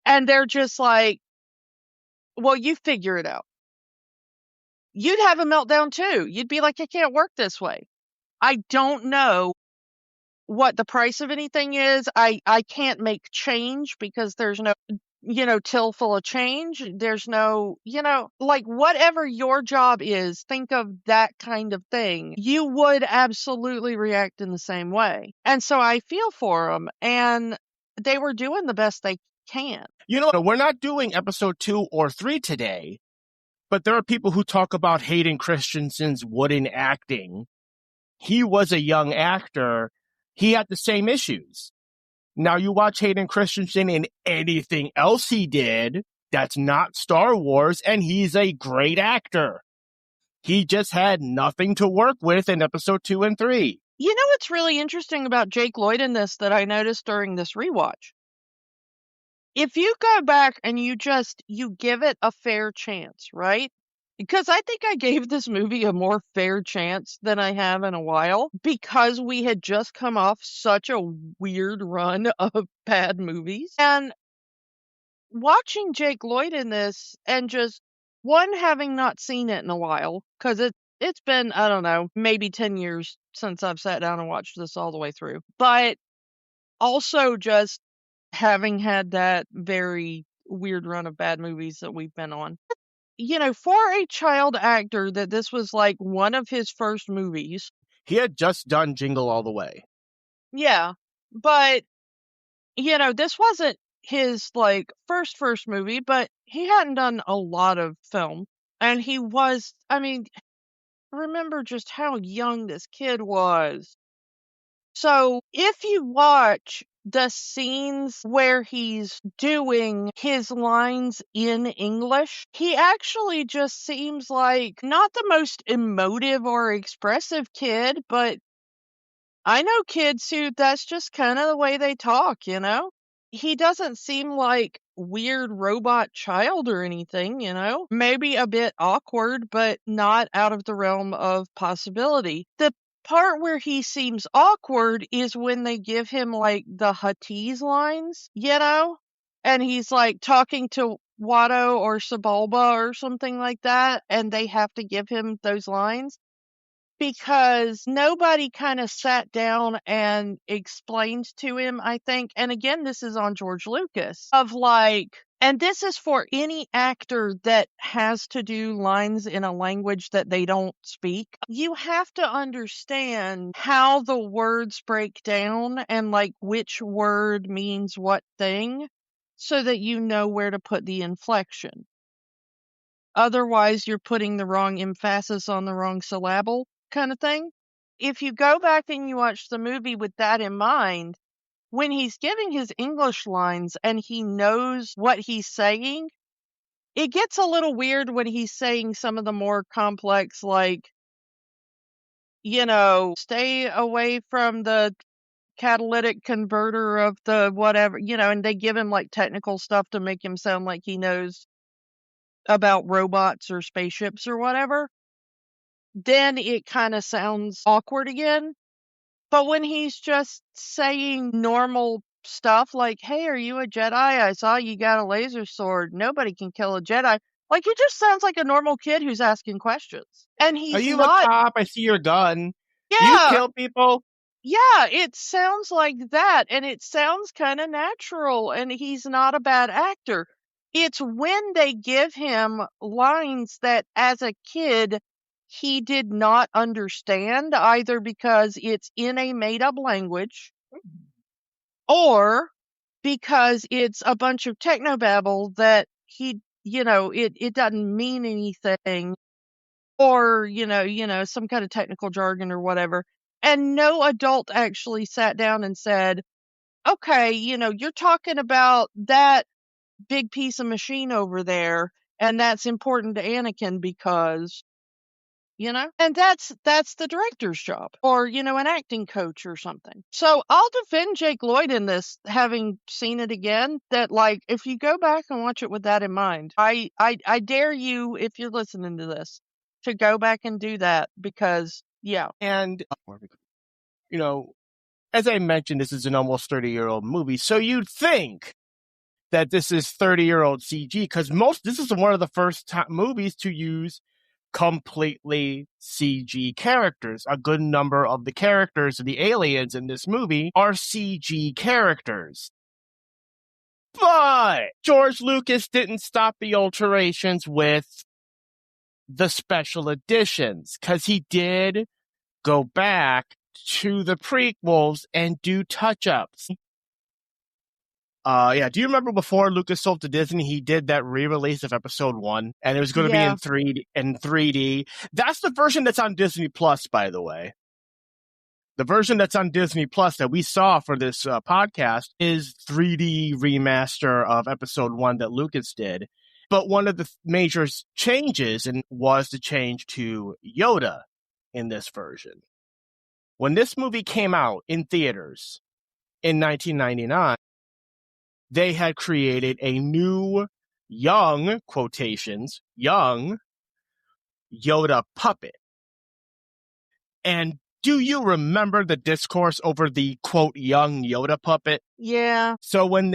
And they're just like, well, you figure it out. You'd have a meltdown too. You'd be like, I can't work this way. I don't know what the price of anything is. I can't make change because there's no, till full of change. There's no, like whatever your job is, think of that kind of thing. You would absolutely react in the same way. And so I feel for them, and they were doing the best they can. We're not doing episode 2 or 3 today, but there are people who talk about Hayden Christensen's wooden acting. He was a young actor. He had the same issues. Now you watch Hayden Christensen in anything else he did that's not Star Wars, and he's a great actor. He just had nothing to work with in episode 2 and 3. You know what's really interesting about Jake Lloyd in this that I noticed during this rewatch? If you go back and you give it a fair chance, right? Because I think I gave this movie a more fair chance than I have in a while, because we had just come off such a weird run of bad movies. And watching Jake Lloyd in this and just One, having not seen it in a while, because it's been, I don't know, maybe 10 years since I've sat down and watched this all the way through. But also just having had that very weird run of bad movies that we've been on. You know, for a child actor that this was like one of his first movies. He had just done Jingle All the Way. Yeah, but, you know, this wasn't his, like, first movie, but he hadn't done a lot of film. And he was, I mean, remember just how young this kid was. So if you watch the scenes where he's doing his lines in English, he actually just seems like not the most emotive or expressive kid, but I know kids who that's just kind of the way they talk, you know? He doesn't seem like weird robot child or anything, you know? Maybe a bit awkward, but not out of the realm of possibility. The part where he seems awkward is when they give him like the Huttese lines, you know? And he's like talking to Watto or Sebulba or something like that, and they have to give him those lines because nobody kind of sat down and explained to him, I think, and again, this is on George Lucas, of like, and this is for any actor that has to do lines in a language that they don't speak. You have to understand how the words break down and like which word means what thing so that you know where to put the inflection. Otherwise, you're putting the wrong emphasis on the wrong syllable kind of thing. If you go back and you watch the movie with that in mind, when he's giving his English lines and he knows what he's saying, it gets a little weird when he's saying some of the more complex, like, you know, stay away from the catalytic converter of the whatever, you know, and they give him like technical stuff to make him sound like he knows about robots or spaceships or whatever. Then it kind of sounds awkward again. But when he's just saying normal stuff like, hey, are you a Jedi? I saw you got a laser sword. Nobody can kill a Jedi. Like, he just sounds like a normal kid who's asking questions. And Are he's you a not. cop? I see your gun. Do you Yeah, kill people? yeah, it sounds like that. And it sounds kind of natural. And he's not a bad actor. It's when they give him lines that as a kid, he did not understand, either because it's in a made up language or because it's a bunch of technobabble that he, you know, it doesn't mean anything, or, some kind of technical jargon or whatever. And no adult actually sat down and said, okay, you're talking about that big piece of machine over there, and that's important to Anakin because, and that's the director's job, or, an acting coach or something. So I'll defend Jake Lloyd in this, having seen it again, that, like, if you go back and watch it with that in mind, I dare you, if you're listening to this, to go back and do that, because, yeah. And, as I mentioned, this is an almost 30-year-old movie, so you'd think that this is 30-year-old CG, because this is one of the first movies to use completely CG characters. A good number of the characters, the aliens in this movie, are CG characters. But George Lucas didn't stop the alterations with the special editions, because he did go back to the prequels and do touch-ups. Do you remember before Lucas sold to Disney, he did that re-release of episode 1, and it was going to be in 3D. That's the version that's on Disney Plus, by the way. The version that's on Disney Plus that we saw for this podcast is 3D remaster of episode 1 that Lucas did. But one of the major changes was the change to Yoda in this version. When this movie came out in theaters in 1999, they had created a new, young, quotations, young Yoda puppet. And do you remember the discourse over the, quote, young Yoda puppet? Yeah. So when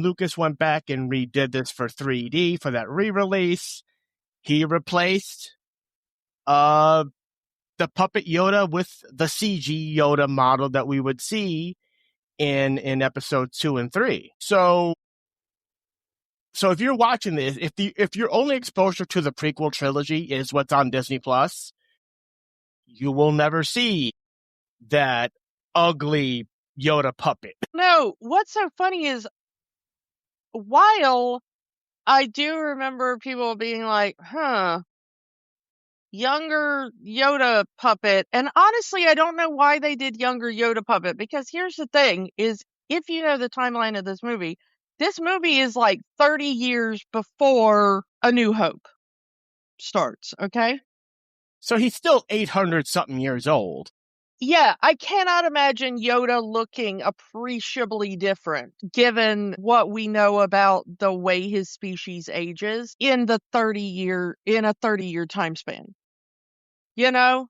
Lucas went back and redid this for 3D for that re-release, He replaced the puppet Yoda with the CG Yoda model that we would see in episodes 2 and 3. So if you're watching this, if your only exposure to the prequel trilogy is what's on Disney Plus, you will never see that ugly Yoda puppet. No, what's so funny is while I do remember people being like, younger Yoda puppet. And honestly, I don't know why they did younger Yoda puppet, because here's the thing is, if you know the timeline of this movie is like 30 years before A New Hope starts, okay? So he's still 800 something years old. Yeah, I cannot imagine Yoda looking appreciably different given what we know about the way his species ages in a 30-year time span. You know?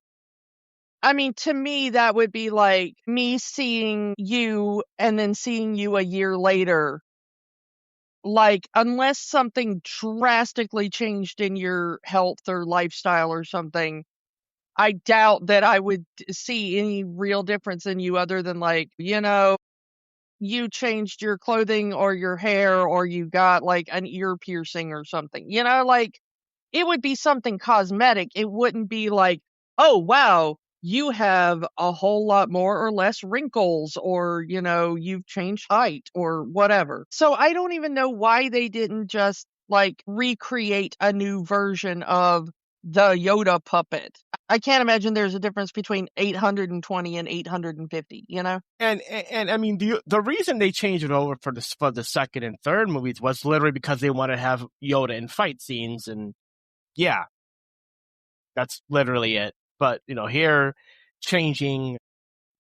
I mean, to me, that would be like me seeing you and then seeing you a year later. Like, unless something drastically changed in your health or lifestyle or something, I doubt that I would see any real difference in you other than, like, you changed your clothing or your hair, or you got like an ear piercing or something. Like, it would be something cosmetic. It wouldn't be like, oh, wow, you have a whole lot more or less wrinkles, or, you've changed height or whatever. So I don't even know why they didn't just like recreate a new version of the Yoda puppet. I can't imagine there's a difference between 820 and 850, And I mean, the reason they changed it over for the second and third movies was literally because they want to have Yoda in fight scenes, and yeah, that's literally it. But here, changing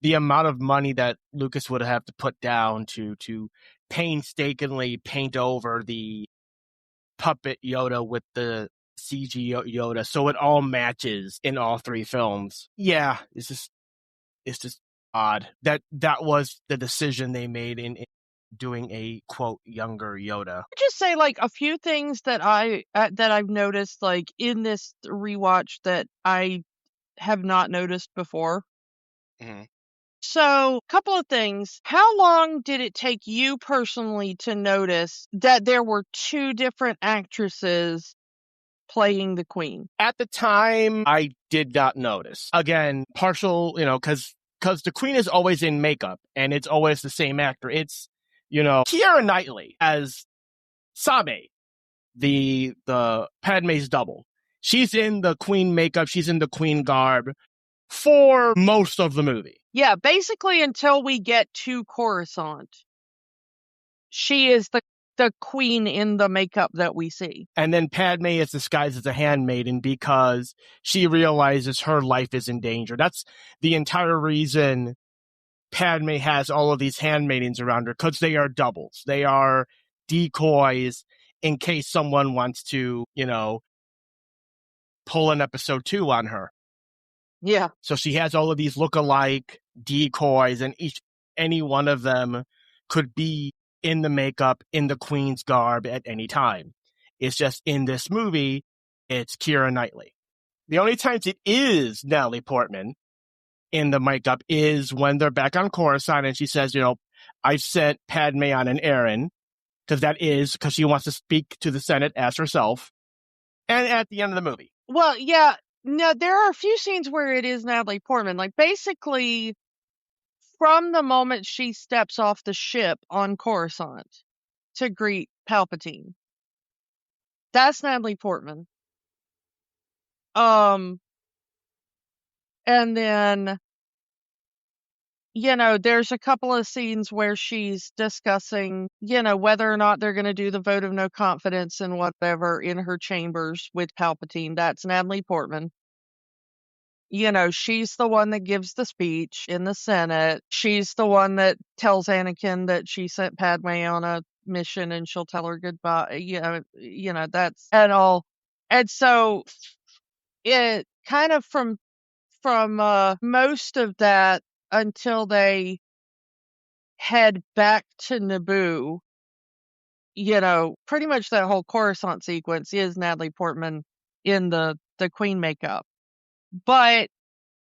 the amount of money that Lucas would have to put down to painstakingly paint over the puppet Yoda with the CG Yoda so it all matches in all three films. Yeah, it's just odd that was the decision they made in doing a quote younger Yoda. Just say like a few things that I've noticed like in this rewatch that I have not noticed before. Mm-hmm. So, a couple of things. How long did it take you personally to notice that there were two different actresses playing the Queen? At the time, I did not notice. Again, partial, because the Queen is always in makeup and it's always the same actor. It's, Keira Knightley as Sabe, the Padme's double. She's in the Queen makeup. She's in the Queen garb for most of the movie. Yeah, basically until we get to Coruscant. She is the Queen in the makeup that we see. And then Padme is disguised as a handmaiden because she realizes her life is in danger. That's the entire reason Padme has all of these handmaidens around her, because they are doubles. They are decoys in case someone wants to, pull an episode 2 on her. Yeah. So she has all of these look-alike decoys, and any one of them could be in the makeup, in the Queen's garb at any time. It's just in this movie, it's Keira Knightley. The only times it is Natalie Portman in the makeup is when they're back on Coruscant and she says, I sent Padme on an errand, because she wants to speak to the Senate as herself. And at the end of the movie. Well, yeah. No, there are a few scenes where it is Natalie Portman. Like, basically, from the moment she steps off the ship on Coruscant to greet Palpatine, that's Natalie Portman. And then, there's a couple of scenes where she's discussing, whether or not they're going to do the vote of no confidence and whatever in her chambers with Palpatine. That's Natalie Portman. She's the one that gives the speech in the Senate. She's the one that tells Anakin that she sent Padme on a mission and she'll tell her goodbye. That's and all. And so it kind of from most of that until they head back to Naboo, pretty much that whole Coruscant sequence is Natalie Portman in the queen makeup. But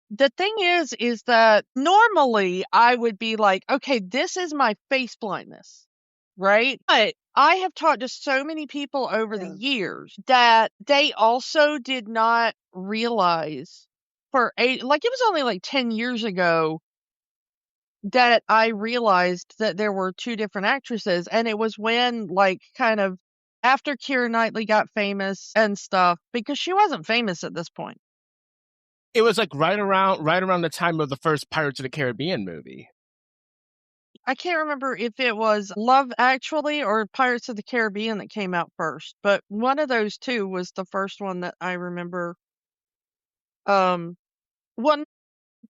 the thing is that normally I would be like, okay, this is my face blindness, right? But I have talked to so many people over the years that they also did not realize it was only like 10 years ago that I realized that there were two different actresses. And it was when, like, kind of after Keira Knightley got famous and stuff, because she wasn't famous at this point. It was like right around the time of the first Pirates of the Caribbean movie. I can't remember if it was Love Actually or Pirates of the Caribbean that came out first, but one of those two was the first one that I remember. One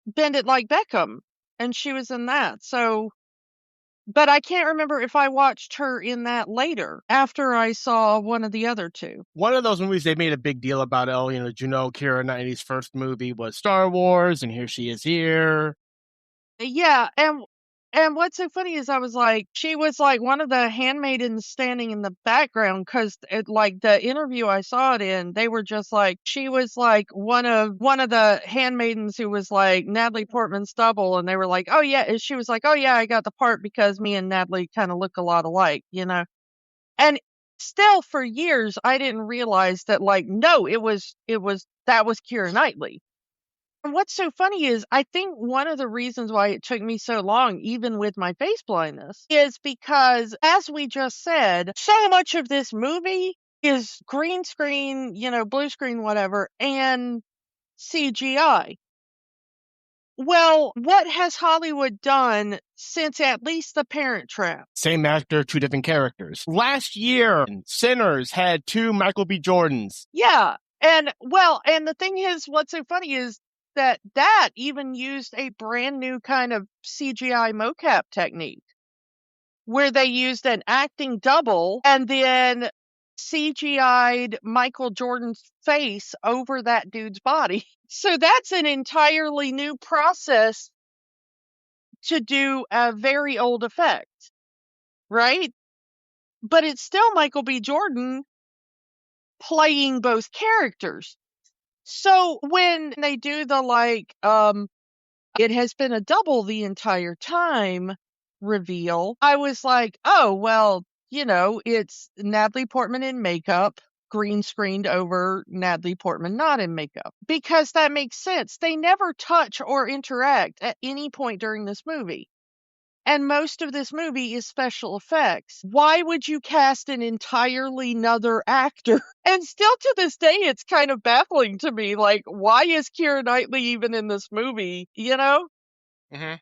Bend It Like Beckham, and she was in that. So, but I can't remember if I watched her in that later after I saw one of the other two. One of those movies they made a big deal about. Oh, did you know Keira Knightley's first movie was Star Wars, and here she is here. Yeah, and what's so funny is I was like, she was like one of the handmaidens standing in the background, because like the interview I saw it in, they were just like, she was like one of the handmaidens who was like Natalie Portman's double, and they were like, oh yeah, and she was like, oh yeah, I got the part because me and Natalie kind of look a lot alike, and still for years I didn't realize that, like, no, that was Keira Knightley. And what's so funny is I think one of the reasons why it took me so long, even with my face blindness, is because, as we just said, so much of this movie is green screen, blue screen, whatever, and CGI. Well, what has Hollywood done since at least The Parent Trap? Same actor, two different characters. Last year, Sinners had two Michael B. Jordans. Yeah. And the thing is, what's so funny is that even used a brand new kind of CGI mocap technique where they used an acting double and then CGI'd Michael Jordan's face over that dude's body. So that's an entirely new process to do a very old effect, right? But it's still Michael B. Jordan playing both characters. So when they do the it has been a double the entire time reveal, I was like, oh, well, it's Natalie Portman in makeup, green screened over Natalie Portman not in makeup. Because that makes sense. They never touch or interact at any point during this movie. And most of this movie is special effects. Why would you cast an entirely another actor? And still to this day, it's kind of baffling to me. Like, why is Keira Knightley even in this movie? Mm-hmm.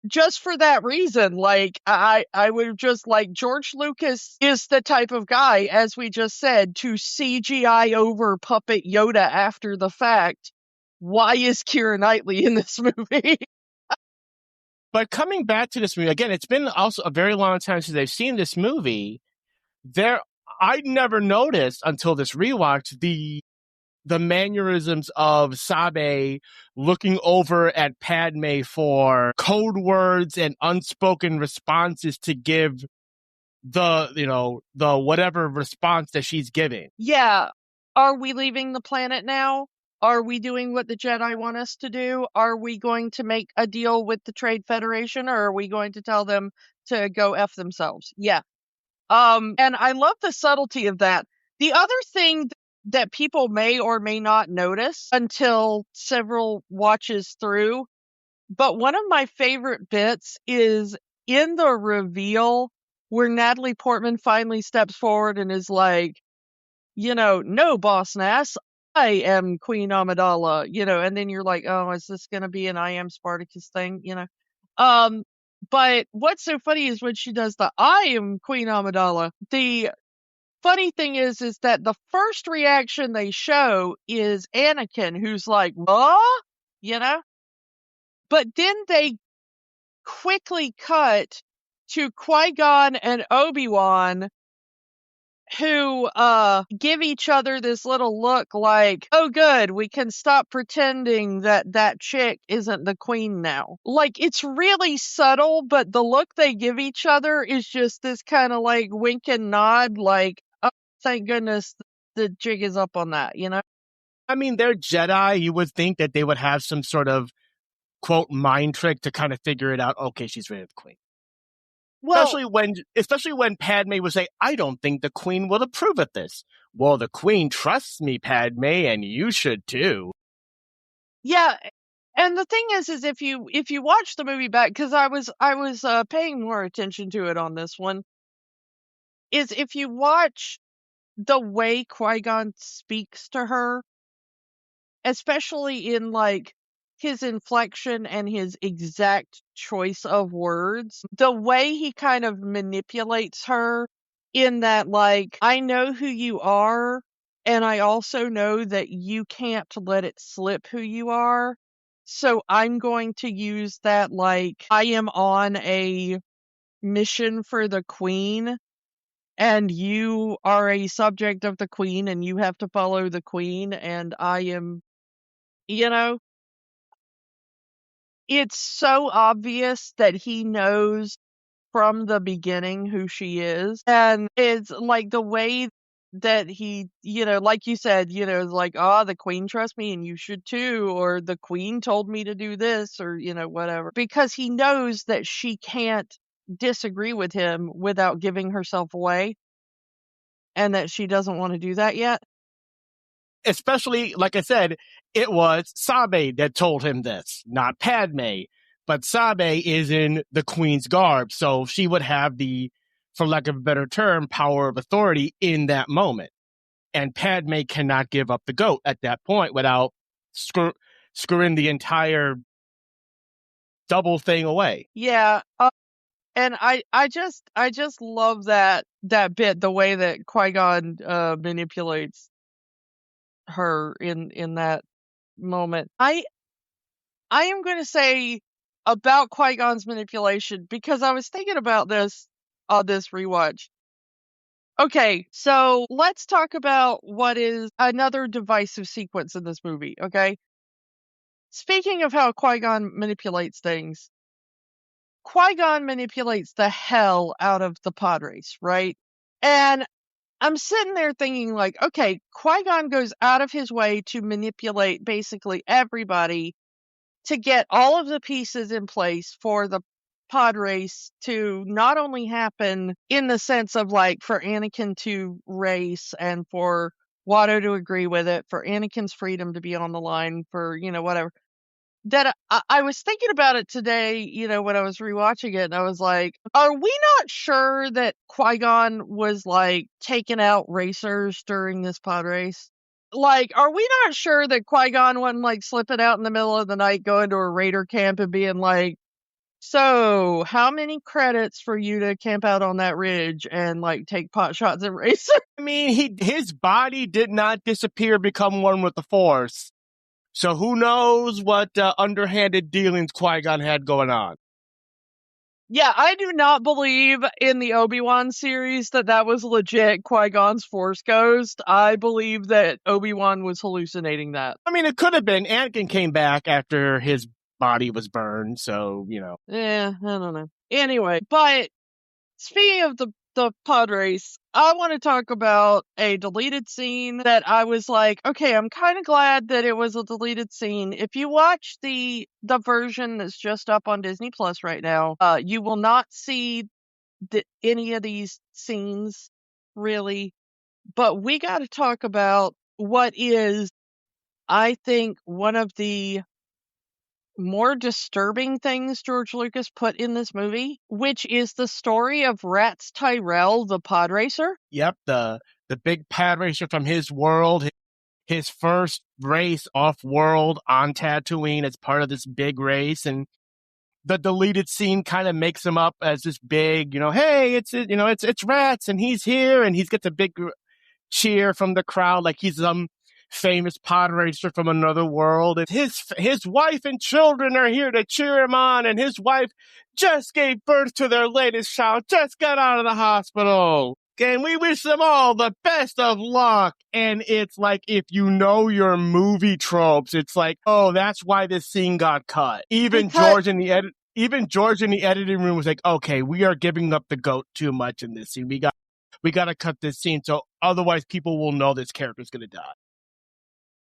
Just for that reason. Like, I would just like, George Lucas is the type of guy, as we just said, to CGI over puppet Yoda after the fact. Why is Keira Knightley in this movie? But coming back to this movie, again, it's been also a very long time since I've seen this movie. I never noticed until this rewatch the mannerisms of Sabe looking over at Padme for code words and unspoken responses to give the whatever response that she's giving. Yeah. Are we leaving the planet now? Are we doing what the Jedi want us to do? Are we going to make a deal with the Trade Federation, or are we going to tell them to go F themselves? Yeah. And I love the subtlety of that. The other thing that people may or may not notice until several watches through, but one of my favorite bits is in the reveal where Natalie Portman finally steps forward and is like, no, Boss Nass, I am Queen Amidala, and then you're like, oh, is this going to be an I am Spartacus thing, but what's so funny is when she does the I am Queen Amidala, the funny thing is that the first reaction they show is Anakin, who's like, what? But then they quickly cut to Qui-Gon and Obi-Wan, who give each other this little look like, oh good, we can stop pretending that chick isn't the queen now. Like, it's really subtle, but the look they give each other is just this kind of like wink and nod, like, oh, thank goodness the jig is up on that, I mean, they're Jedi. You would think that they would have some sort of, quote, mind trick to kind of figure it out. Okay, she's ready to the queen. Well, Especially when Padme would say, I don't think the queen will approve of this. Well, the queen trusts me, Padme, and you should too. yeah, and the thing is if you watch the movie back, because I was paying more attention to it on this one, is if you watch the way Qui-Gon speaks to her, especially in like his inflection and his exact choice of words, the way he kind of manipulates her in that, like, I know who you are, and I also know that you can't let it slip who you are. So I'm going to use that, like, I am on a mission for the queen, and you are a subject of the queen, and you have to follow the queen, and I am, you know, it's so obvious that he knows from the beginning who she is. And it's like the way that he, like you said, is like, oh, the queen trusts me and you should too, or the queen told me to do this, or, whatever. Because he knows that she can't disagree with him without giving herself away, and that she doesn't want to do that yet. Especially, like I said, it was Sabe that told him this, not Padme. But Sabe is in the queen's garb, so she would have the, for lack of a better term, power of authority in that moment. And Padme cannot give up the goat at that point without screwing the entire double thing away. Yeah, and I just love that bit, the way that Qui-Gon manipulates her in that moment. I am going to say about Qui-Gon's manipulation, because I was thinking about this on this rewatch. Okay, so let's talk about what is another divisive sequence in this movie, okay? Speaking of how Qui-Gon manipulates things, Qui-Gon manipulates the hell out of the pod race, right? And I'm sitting there thinking, like, okay, Qui-Gon goes out of his way to manipulate basically everybody to get all of the pieces in place for the pod race to not only happen in the sense of, like, for Anakin to race and for Watto to agree with it, for Anakin's freedom to be on the line, for, whatever. That I was thinking about it today, when I was rewatching it, and I was like, are we not sure that Qui-Gon was, like, taking out racers during this pod race? Like, are we not sure that Qui-Gon wasn't, like, slipping out in the middle of the night, going to a raider camp and being like, so how many credits for you to camp out on that ridge and, like, take pot shots at racers? I mean, his body did not disappear, become one with the Force. So who knows what underhanded dealings Qui-Gon had going on. Yeah, I do not believe in the Obi-Wan series that was legit Qui-Gon's Force Ghost. I believe that Obi-Wan was hallucinating that. I mean, it could have been. Anakin came back after his body was burned, so, Yeah, I don't know. Anyway, but speaking of the pod race, I want to talk about a deleted scene that I was like, okay, I'm kind of glad that it was a deleted scene. If you watch the version that's just up on Disney Plus right now, you will not see any of these scenes, really. But we got to talk about what is, I think, one of the more disturbing things George Lucas put in this movie, which is the story of Rats Tyrell, the pod racer. Yep, the big pod racer from his world, his first race off-world on Tatooine as part of this big race, and the deleted scene kind of makes him up as this big, hey, it's Rats, and he's here, and he's gets a big cheer from the crowd like he's some famous pod racer from another world. And his wife and children are here to cheer him on, and his wife just gave birth to their latest child, just got out of the hospital. And we wish them all the best of luck. And it's like, if you know your movie tropes, it's like, oh, that's why this scene got cut. Even George in the editing room was like, okay, we are giving up the goat too much in this scene. We got to cut this scene, so otherwise people will know this character's going to die.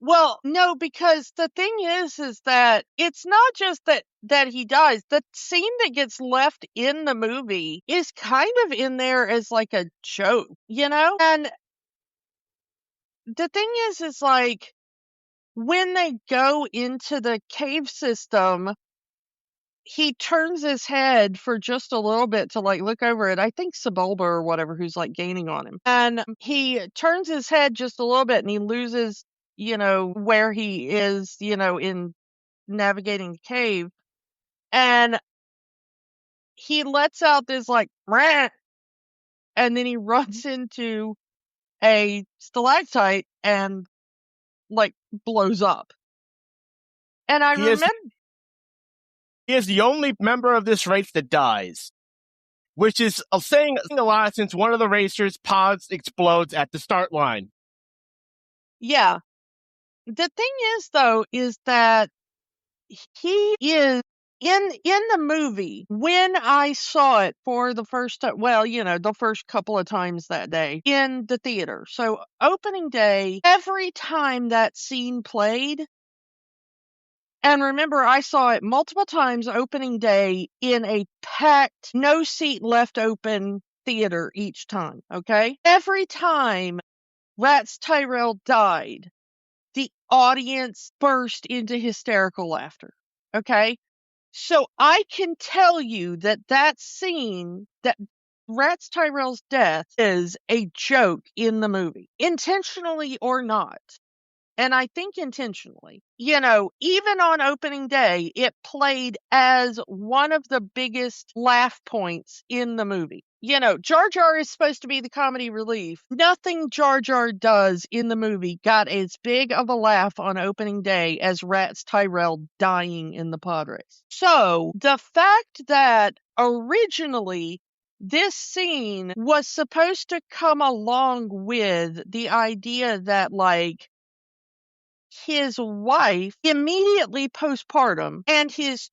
Well, no, because the thing is that it's not just that he dies. The scene that gets left in the movie is kind of in there as like a joke, you know? And the thing is like when they go into the cave system, he turns his head for just a little bit to like look over it. I think Sebulba or whatever who's like gaining on him. And he turns his head just a little bit and he loses, where he is, in navigating the cave. And he lets out this like rant and then he runs into a stalactite and like blows up. And I remember he is the only member of this race that dies, which is saying a lot since one of the racers' pods explodes at the start line. Yeah. The thing is, though, is that he is in the movie when I saw it for the first time. Well, the first couple of times that day in the theater. So opening day, every time that scene played, and remember, I saw it multiple times opening day in a packed, no seat left open theater each time. Okay, every time Rats Tyrell died, the audience burst into hysterical laughter. Okay? So I can tell you that scene, that Rats Tyrell's death, is a joke in the movie, intentionally or not. And I think intentionally. Even on opening day, it played as one of the biggest laugh points in the movie. Jar Jar is supposed to be the comedy relief. Nothing Jar Jar does in the movie got as big of a laugh on opening day as Rats Tyrell dying in the pod race. So the fact that originally this scene was supposed to come along with the idea that, like, his wife immediately postpartum and his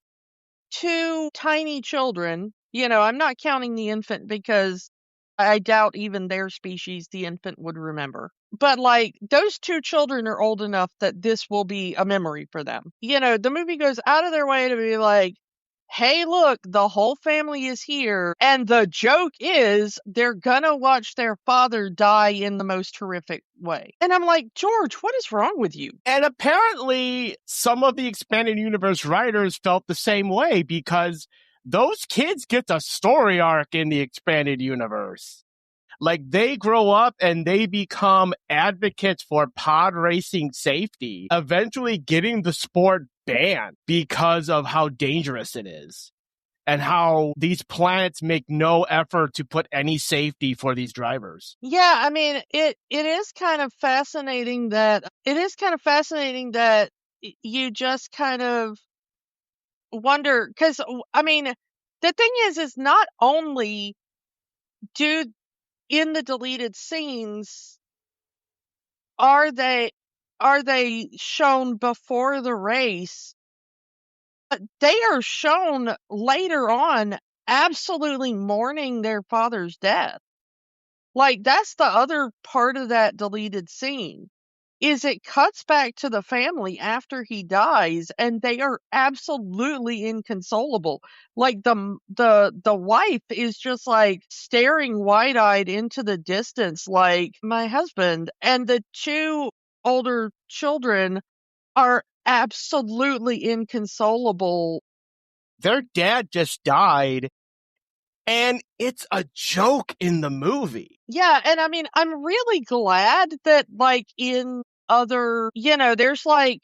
two tiny children, I'm not counting the infant because I doubt even their species the infant would remember. But like those two children are old enough that this will be a memory for them. The movie goes out of their way to be like, hey, look, the whole family is here. And the joke is they're gonna watch their father die in the most horrific way. And I'm like, George, what is wrong with you? And apparently some of the expanded universe writers felt the same way because those kids get a story arc in the expanded universe. Like, they grow up and they become advocates for pod racing safety, eventually getting the sport banned because of how dangerous it is and how these planets make no effort to put any safety for these drivers. Yeah, I mean, it is kind of fascinating that you just kind of wonder, because I mean, the thing is not only do in the deleted scenes are they shown before the race, but they are shown later on absolutely mourning their father's death. Like, that's the other part of that deleted scene, is it cuts back to the family after he dies and they are absolutely inconsolable. Like the wife is just like staring wide-eyed into the distance like, my husband, and the two older children are absolutely inconsolable. Their dad just died, and it's a joke in the movie. Yeah, and I mean, I'm really glad that, like, in other, there's like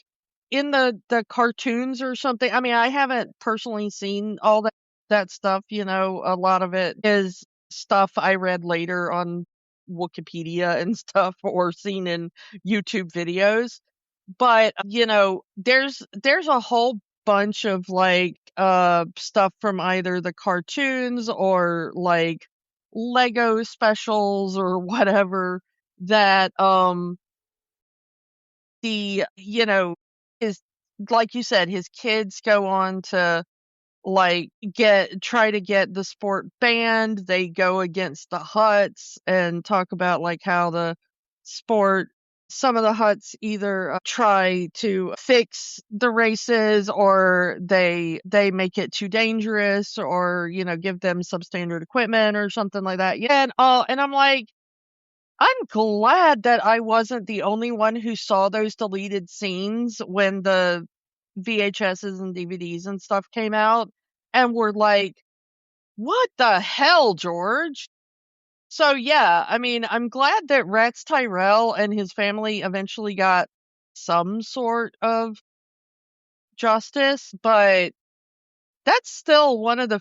in the cartoons or something. I mean, I haven't personally seen all that stuff, a lot of it is stuff I read later on Wikipedia and stuff or seen in YouTube videos. But, there's a whole bunch of like stuff from either the cartoons or like Lego specials or whatever that the his, like you said, his kids go on to like try to get the sport banned. They go against the Hutts and talk about like how the sport some of the Hutts either try to fix the races, or they make it too dangerous, or give them substandard equipment or something like that. Yeah, and I'm like, I'm glad that I wasn't the only one who saw those deleted scenes when the VHSs and DVDs and stuff came out, and were like, what the hell, George? So yeah, I mean, I'm glad that Rex Tyrell and his family eventually got some sort of justice, but that's still one of the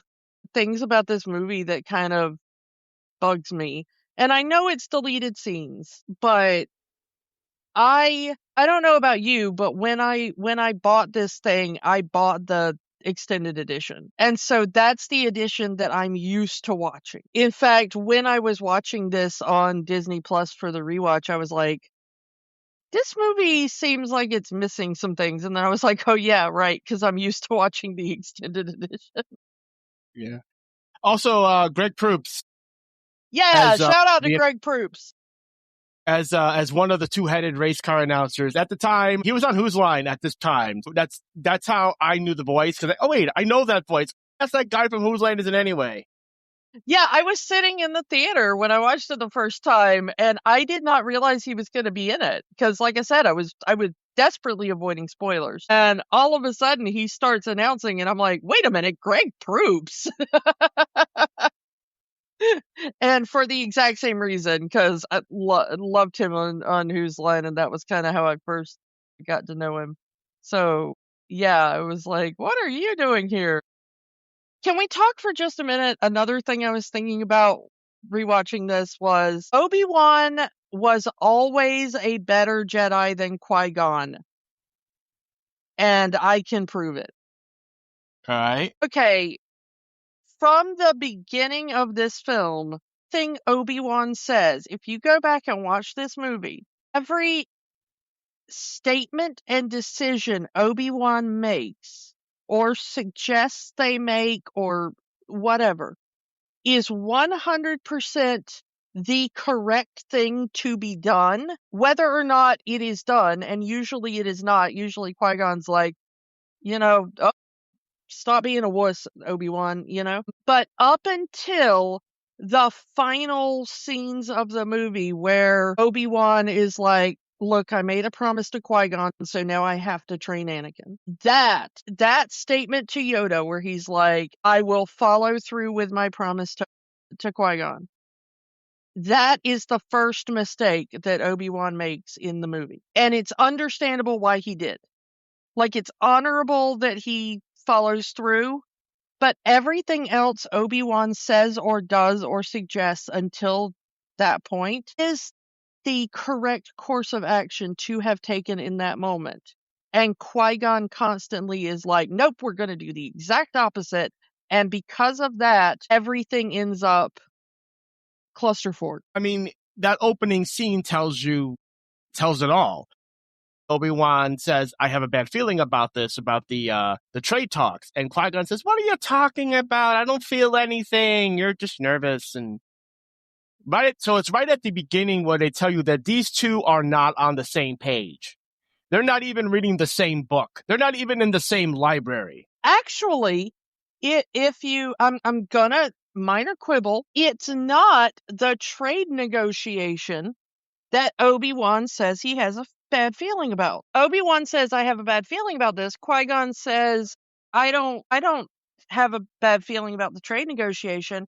things about this movie that kind of bugs me. And I know it's deleted scenes, but I don't know about you, but when I bought this thing, I bought the extended edition. And so that's the edition that I'm used to watching. In fact, when I was watching this on Disney Plus for the rewatch, I was like, this movie seems like it's missing some things. And then I was like, oh yeah, right, because I'm used to watching the extended edition. Yeah. Also, Greg Proops Yeah, as shout out to Greg Proops. as one of the two-headed race car announcers at the time. He was on Who's Line at this time. So that's how I knew the voice. Because wait, I know that voice. That's that guy from Whose Line Is It Anyway? Yeah, I was sitting in the theater when I watched it the first time, and I did not realize he was going to be in it because, like I said, I was desperately avoiding spoilers, and all of a sudden he starts announcing, and I'm like, wait a minute, Greg Proops. And for the exact same reason, because I loved him on Who's Line, and that was kind of how I first got to know him. So yeah, I was like, what are you doing here? Can we talk for just a minute? Another thing I was thinking about rewatching this was Obi-Wan was always a better Jedi than Qui-Gon. And I can prove it. All right. Okay, from the beginning of this film, thing Obi-Wan says, if you go back and watch this movie, every statement and decision Obi-Wan makes or suggests they make or whatever is 100% the correct thing to be done, whether or not it is done, and usually it is not. Usually Qui-Gon's like, oh, stop being a wuss, Obi-Wan, But up until the final scenes of the movie where Obi-Wan is like, look, I made a promise to Qui-Gon, so now I have to train Anakin. That statement to Yoda where he's like, I will follow through with my promise to Qui-Gon. That is the first mistake that Obi-Wan makes in the movie. And it's understandable why he did. Like, it's honorable that he follows through, but everything else Obi-Wan says or does or suggests until that point is the correct course of action to have taken in that moment. And Qui-Gon constantly is like, nope, we're going to do the exact opposite. And because of that, everything ends up clusterfuck. I mean, that opening scene tells it all. Obi-Wan says, I have a bad feeling about this, about the trade talks. And Qui-Gon says, what are you talking about? I don't feel anything. You're just nervous. And so it's right at the beginning where they tell you that these two are not on the same page. They're not even reading the same book. They're not even in the same library. Actually, I'm gonna minor quibble. It's not the trade negotiation that Obi-Wan says he has a bad feeling about. Obi-Wan says, I have a bad feeling about this. Qui-Gon says, I don't have a bad feeling about the trade negotiation.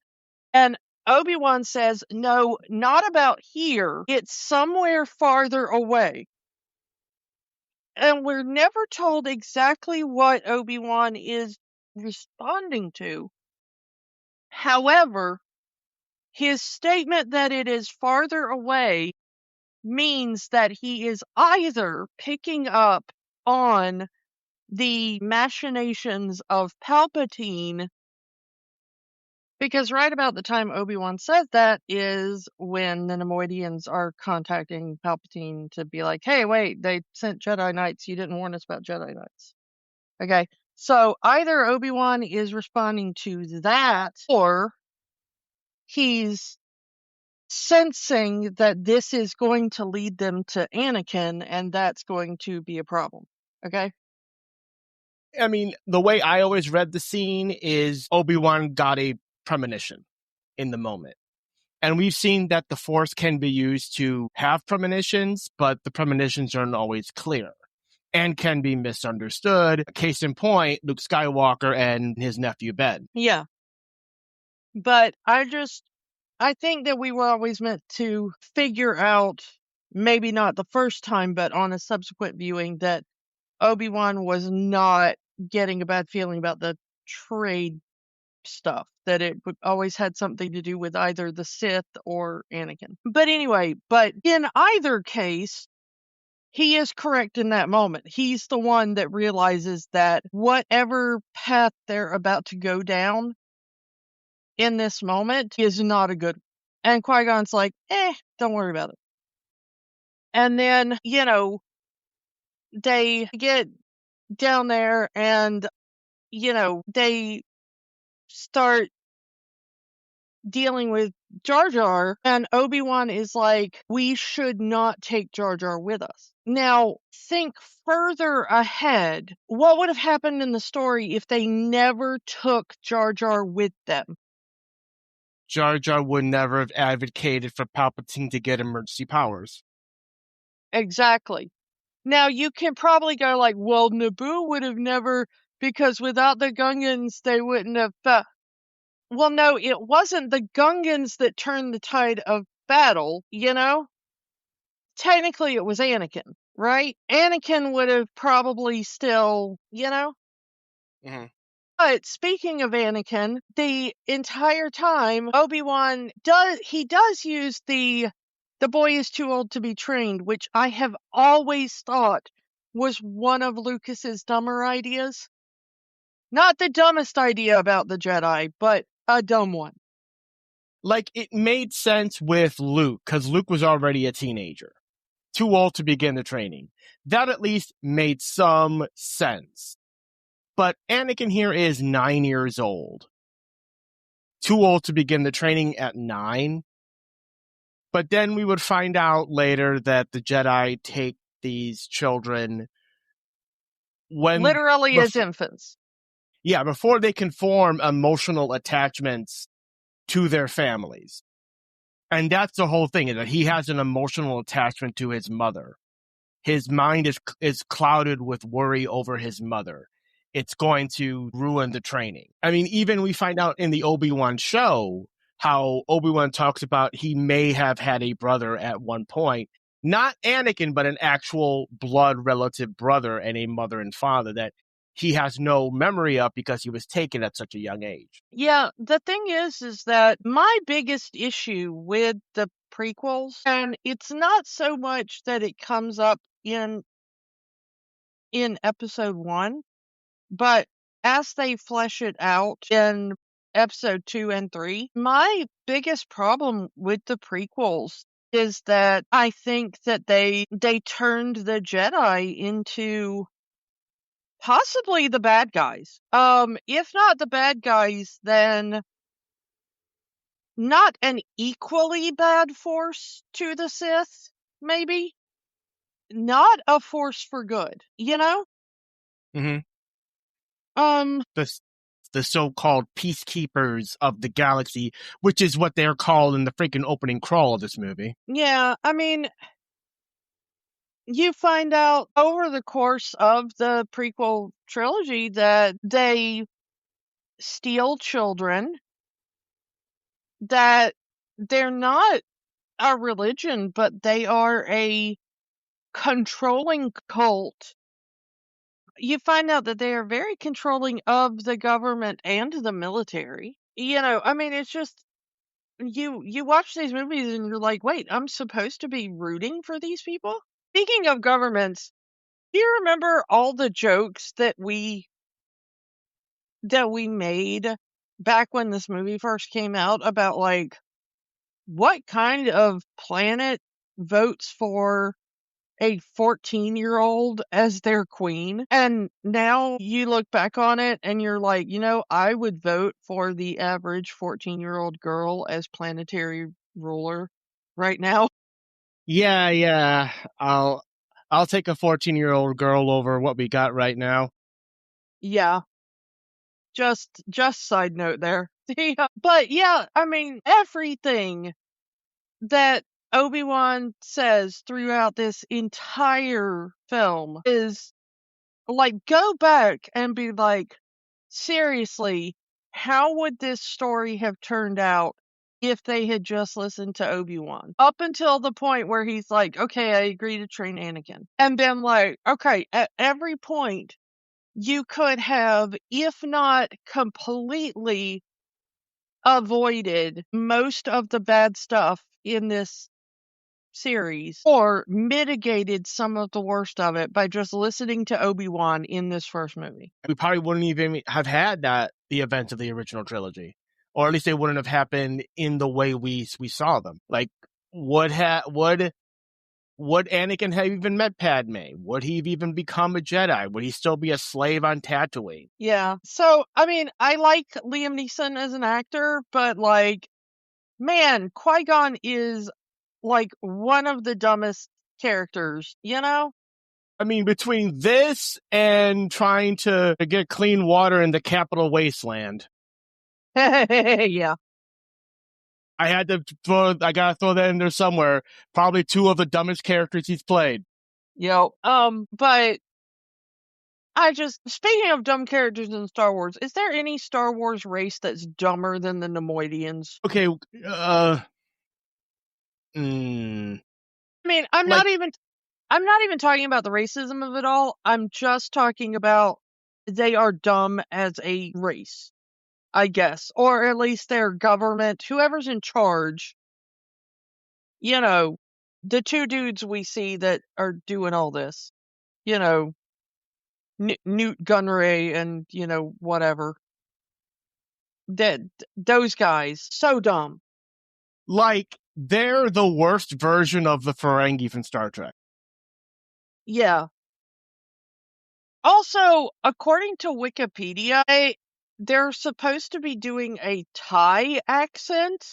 And Obi-Wan says, no, not about here. It's somewhere farther away. And we're never told exactly what Obi-Wan is responding to. However, his statement that it is farther away means that he is either picking up on the machinations of Palpatine, because right about the time Obi-Wan says that is when the Neimoidians are contacting Palpatine to be like, hey, wait, they sent Jedi Knights. You didn't warn us about Jedi Knights. Okay, so either Obi-Wan is responding to that, or he's sensing that this is going to lead them to Anakin, and that's going to be a problem. Okay? I mean, the way I always read the scene is Obi-Wan got a premonition in the moment. And we've seen that the Force can be used to have premonitions, but the premonitions aren't always clear and can be misunderstood. Case in point, Luke Skywalker and his nephew Ben. Yeah. But I think that we were always meant to figure out, maybe not the first time, but on a subsequent viewing, that Obi-Wan was not getting a bad feeling about the trade stuff, that it always had something to do with either the Sith or Anakin. But anyway, in either case, he is correct in that moment. He's the one that realizes that whatever path they're about to go down in this moment is not a good one. And Qui-Gon's like, don't worry about it. And then, they get down there and, they start dealing with Jar Jar, and Obi-Wan is like, we should not take Jar Jar with us. Now, think further ahead. What would have happened in the story if they never took Jar Jar with them? Jar Jar would never have advocated for Palpatine to get emergency powers. Exactly. Now, you can probably go like, well, Naboo would have never, because without the Gungans, they wouldn't have... Well, no, it wasn't the Gungans that turned the tide of battle, Technically, it was Anakin, right? Anakin would have probably still, Mm-hmm. But speaking of Anakin, the entire time, Obi-Wan does use the boy is too old to be trained, which I have always thought was one of Lucas's dumber ideas. Not the dumbest idea about the Jedi, but a dumb one. Like, it made sense with Luke, because Luke was already a teenager. Too old to begin the training. That at least made some sense. But Anakin here is 9 years old. Too old to begin the training at 9. But then we would find out later that the Jedi take these children when... Literally as infants. Yeah, before they can form emotional attachments to their families. And that's the whole thing, is that he has an emotional attachment to his mother. His mind is clouded with worry over his mother. It's going to ruin the training. I mean, even we find out in the Obi-Wan show how Obi-Wan talks about he may have had a brother at one point. Not Anakin, but an actual blood relative brother and a mother and father that he has no memory of because he was taken at such a young age. Yeah, the thing is that my biggest issue with the prequels, and it's not so much that it comes up in episode 1, but as they flesh it out in episode 2 and 3, my biggest problem with the prequels is that I think that they turned the Jedi into possibly the bad guys. If not the bad guys, then not an equally bad force to the Sith, maybe. Not a force for good, Mm-hmm. Um, The so-called peacekeepers of the galaxy, which is what they're called in the freaking opening crawl of this movie. Yeah, I mean, you find out over the course of the prequel trilogy that they steal children, that they're not a religion, but they are a controlling cult. You find out that they are very controlling of the government and the military. I mean, it's just, you watch these movies and you're like, wait, I'm supposed to be rooting for these people? Speaking of governments, do you remember all the jokes that we made back when this movie first came out about, like, what kind of planet votes for a 14-year-old as their queen? And now you look back on it and you're like, I would vote for the average 14-year-old girl as planetary ruler. right now. Yeah. I'll take a 14-year-old girl over what we got right now. Yeah. Just side note there. But yeah, I mean, everything that Obi-Wan says throughout this entire film is like, go back and be like, seriously, how would this story have turned out if they had just listened to Obi-Wan? Up until the point where he's like, okay, I agree to train Anakin. And then like, okay, at every point you could have, if not completely avoided most of the bad stuff in this series, or mitigated some of the worst of it by just listening to Obi-Wan in this first movie. We probably wouldn't even have had the events of the original trilogy, or at least they wouldn't have happened in the way we saw them. Like, would Anakin have even met Padme? Would he have even become a Jedi? Would he still be a slave on Tatooine? Yeah. So, I mean, I like Liam Neeson as an actor, but like, man, Qui-Gon is like one of the dumbest characters, you know? I mean, between this and trying to get clean water in the capital wasteland, Yeah. I gotta throw that in there somewhere. Probably two of the dumbest characters he's played. Yo, but speaking of dumb characters in Star Wars, is there any Star Wars race that's dumber than the Nemoidians? Okay, I mean, I'm like, not even talking about the racism of it all. I'm just talking about they are dumb as a race, I guess. Or at least their government, whoever's in charge, you know, the two dudes we see that are doing all this, you know, Newt Gunray and, you know, whatever. Those guys, so dumb. like they're the worst version of the Ferengi from Star Trek. Yeah. Also, according to Wikipedia, they're supposed to be doing a Thai accent.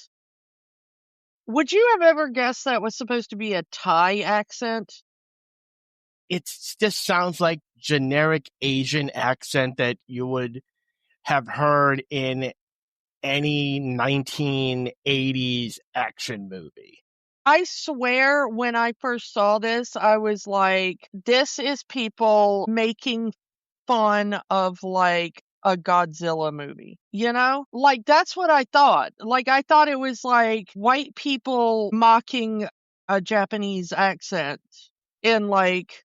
Would you have ever guessed that was supposed to be a Thai accent? It just sounds like generic Asian accent that you would have heard in any 1980s action movie. I swear when I first saw this, I was like, this is people making fun of like a Godzilla movie, you know? Like, that's what I thought. Like, I thought it was like white people mocking a Japanese accent in like,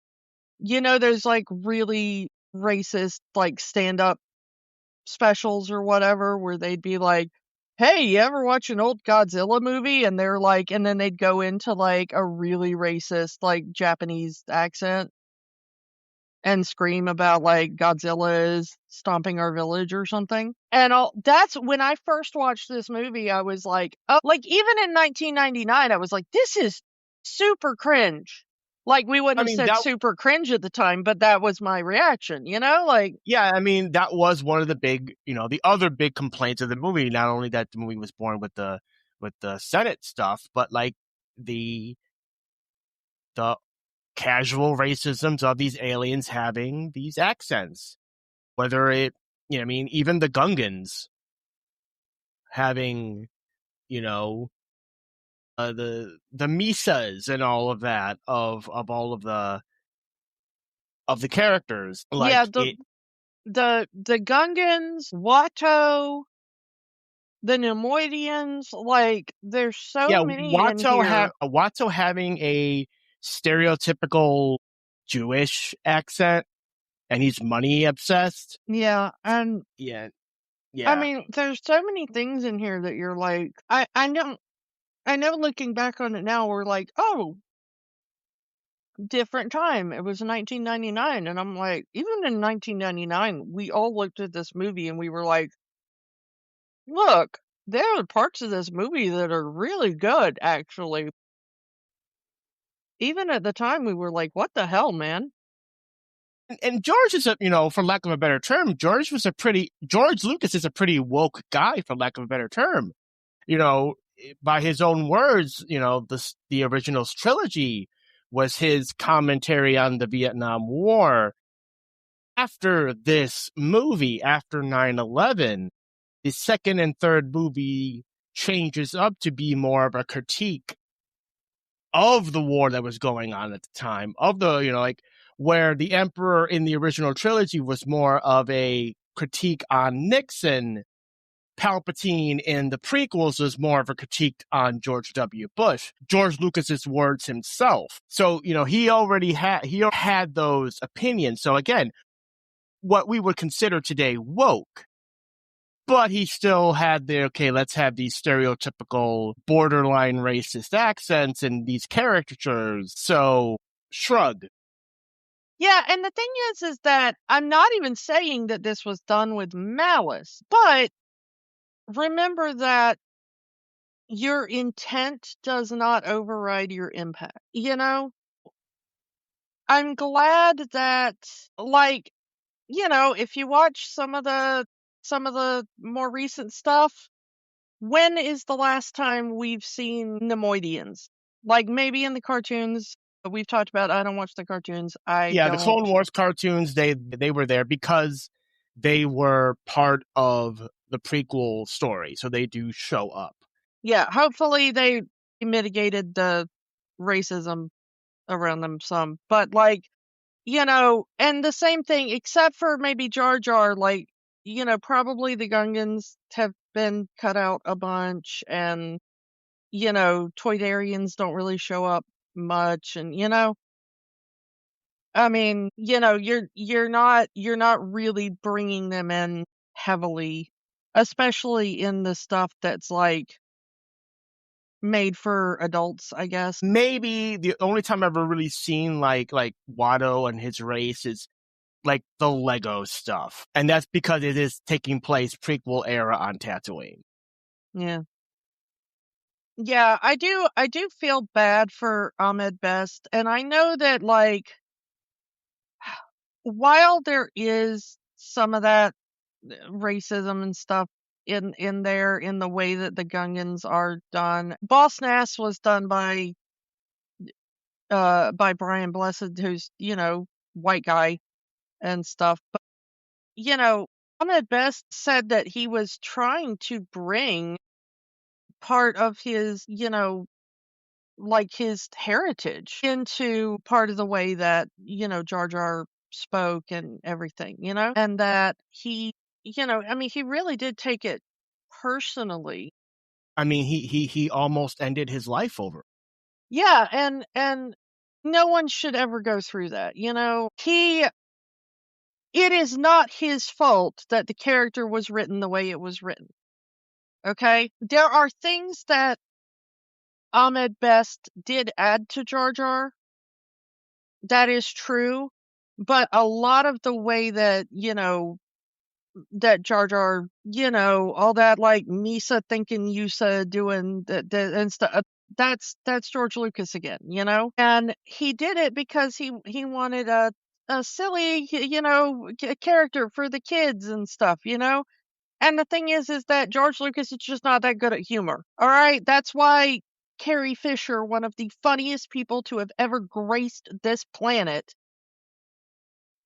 you know, those like really racist, like stand up specials or whatever, where they'd be like, hey, you ever watch an old Godzilla movie? And they're like, and then they'd go into like a really racist, like Japanese accent and scream about like Godzilla is stomping our village or something. And that's when I first watched this movie, I was like, oh, like even in 1999, I was like, this is super cringe. Like, we wouldn't I have mean, said super cringe at the time, but that was my reaction, you know? Like, yeah, I mean, that was one of the big, the other big complaints of the movie. Not only that the movie was born with the Senate stuff, but like the casual racisms of these aliens having these accents. Whether I mean, even the Gungans having, the Misas and all of that of all of the characters. Like yeah, the Gungans, Watto, the Nemoidians, like, there's so many in here. Watto having a stereotypical Jewish accent, and he's money obsessed. Yeah, and Yeah, I yeah. mean, there's so many things in here that you're like, I know looking back on it now, we're like, oh, different time. It was 1999. And I'm like, even in 1999, we all looked at this movie and we were like, look, there are parts of this movie that are really good, actually. Even at the time, we were like, what the hell, man? And George is for lack of a better term, George Lucas is a pretty woke guy, for lack of a better term. by his own words, the original trilogy was his commentary on the Vietnam War. After this movie, after 9/11, the second and third movie changes up to be more of a critique of the war that was going on at the time, of the, where the Emperor in the original trilogy was more of a critique on Nixon. Palpatine in the prequels was more of a critique on George W. Bush, George Lucas's words himself. So, he already had those opinions. So again, what we would consider today woke, but he still had let's have these stereotypical borderline racist accents and these caricatures. So shrug. Yeah, and the thing is that I'm not even saying that this was done with malice, but remember that your intent does not override your impact. I'm glad that, like, if you watch some of the more recent stuff, when is the last time we've seen Nemoidians? Like, maybe in the cartoons. We've talked about, I don't watch the cartoons. The Clone Wars cartoons, they were there because they were part of the prequel story, so they do show up. Yeah, hopefully they mitigated the racism around them some. But, and the same thing, except for maybe Jar Jar, probably the Gungans have been cut out a bunch, and, Toydarians don't really show up much, and, I mean, you're not really bringing them in heavily, especially in the stuff that's made for adults, I guess. Maybe the only time I've ever really seen like Watto and his race is like the Lego stuff, and that's because it is taking place prequel era on Tatooine. Yeah. Yeah, I do feel bad for Ahmed Best, and I know that while there is some of that racism and stuff in there in the way that the Gungans are done, Boss Nass was done by Brian Blessed, who's white guy and stuff, but Ahmed Best said that he was trying to bring part of his his heritage into part of the way that, Jar Jar spoke and everything, and that he, I mean, he really did take it personally. I mean, he almost ended his life over. Yeah, and no one should ever go through that, it is not his fault that the character was written the way it was written. Okay? There are things that Ahmed Best did add to Jar Jar. That is true, but a lot of the way that, that Jar Jar, all that Misa thinking Yusa doing that and stuff, that's George Lucas again, and he did it because he wanted a silly, character for the kids and stuff, and the thing is that George Lucas is just not that good at humor. All right, that's why Carrie Fisher, one of the funniest people to have ever graced this planet.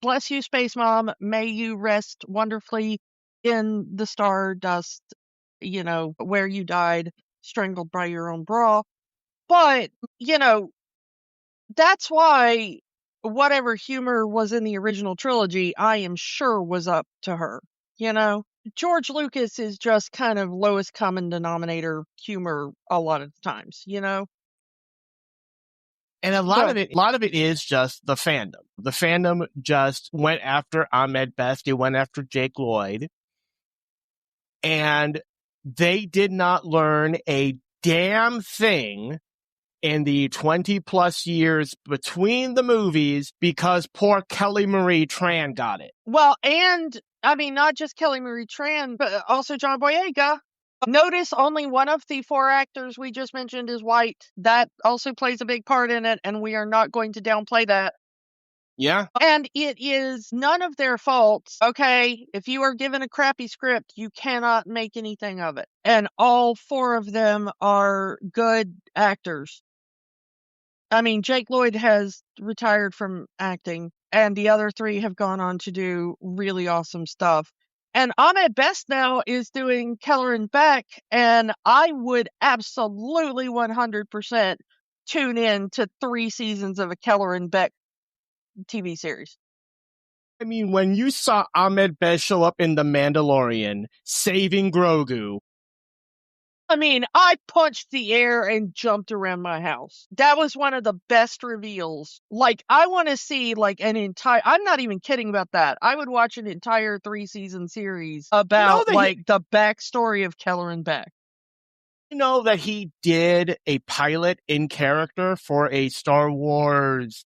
Bless you, Space Mom. May you rest wonderfully in the stardust, where you died, strangled by your own bra. But, that's why whatever humor was in the original trilogy, I am sure was up to her, George Lucas is just kind of lowest common denominator humor a lot of times, And a lot of it is just the fandom. The fandom just went after Ahmed Best. They went after Jake Lloyd. And they did not learn a damn thing in the 20 plus years between the movies because poor Kelly Marie Tran got it. Well, and I mean, not just Kelly Marie Tran, but also John Boyega. Notice only one of the 4 actors we just mentioned is white. That also plays a big part in it, and we are not going to downplay that. Yeah. And it is none of their fault. Okay, if you are given a crappy script, you cannot make anything of it. And all four of them are good actors. I mean, Jake Lloyd has retired from acting, and the other three have gone on to do really awesome stuff. And Ahmed Best now is doing Keller and Beck, and I would absolutely 100% tune in to 3 seasons of a Keller and Beck TV series. I mean, when you saw Ahmed Best show up in The Mandalorian, saving Grogu, I mean, I punched the air and jumped around my house. That was one of the best reveals. Like, I want to see, like, an entire, I'm not even kidding about that. I would watch an entire 3-season series about, like, the backstory of Keller and Beck. You know that he did a pilot in character for a Star Wars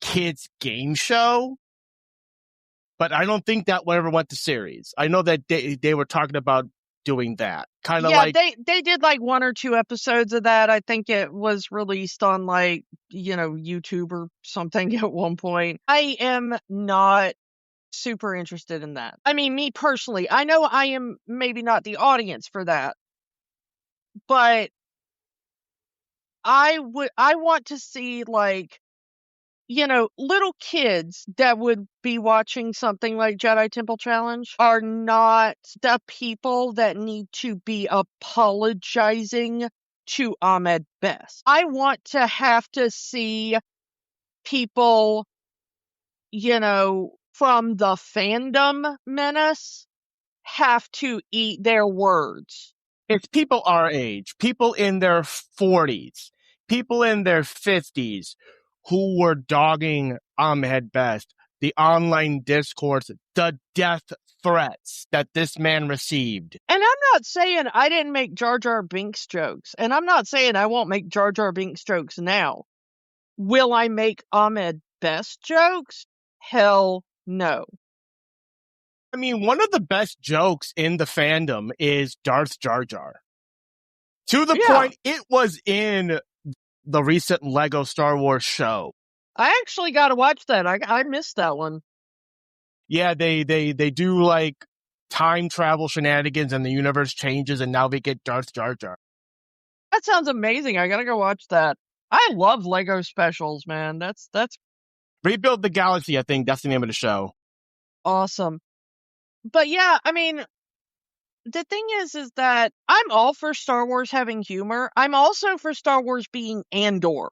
kids game show? But I don't think that ever went to series. I know that they were talking about doing that. Kind of like... they did like 1 or 2 episodes of that. I think it was released on like, YouTube or something at one point. I am not super interested in that. I mean, me personally, I know I am maybe not the audience for that, but I want to see like, little kids that would be watching something like Jedi Temple Challenge are not the people that need to be apologizing to Ahmed Best. I want to have to see people, from the Phantom Menace have to eat their words. It's people our age, people in their 40s, people in their 50s who were dogging Ahmed Best, the online discourse, the death threats that this man received. And I'm not saying I didn't make Jar Jar Binks jokes, and I'm not saying I won't make Jar Jar Binks jokes now. Will I make Ahmed Best jokes? Hell no. I mean, one of the best jokes in the fandom is Darth Jar Jar. To the point, it was in the recent Lego Star Wars show. I actually got to watch that. I missed that one. Yeah, they do like time travel shenanigans and the universe changes and now they get Darth Jar Jar. That sounds amazing. I got to go watch that. I love Lego specials, man. That's Rebuild the Galaxy, I think that's the name of the show. Awesome. But yeah, I mean, the thing is that I'm all for Star Wars having humor. I'm also for Star Wars being Andor.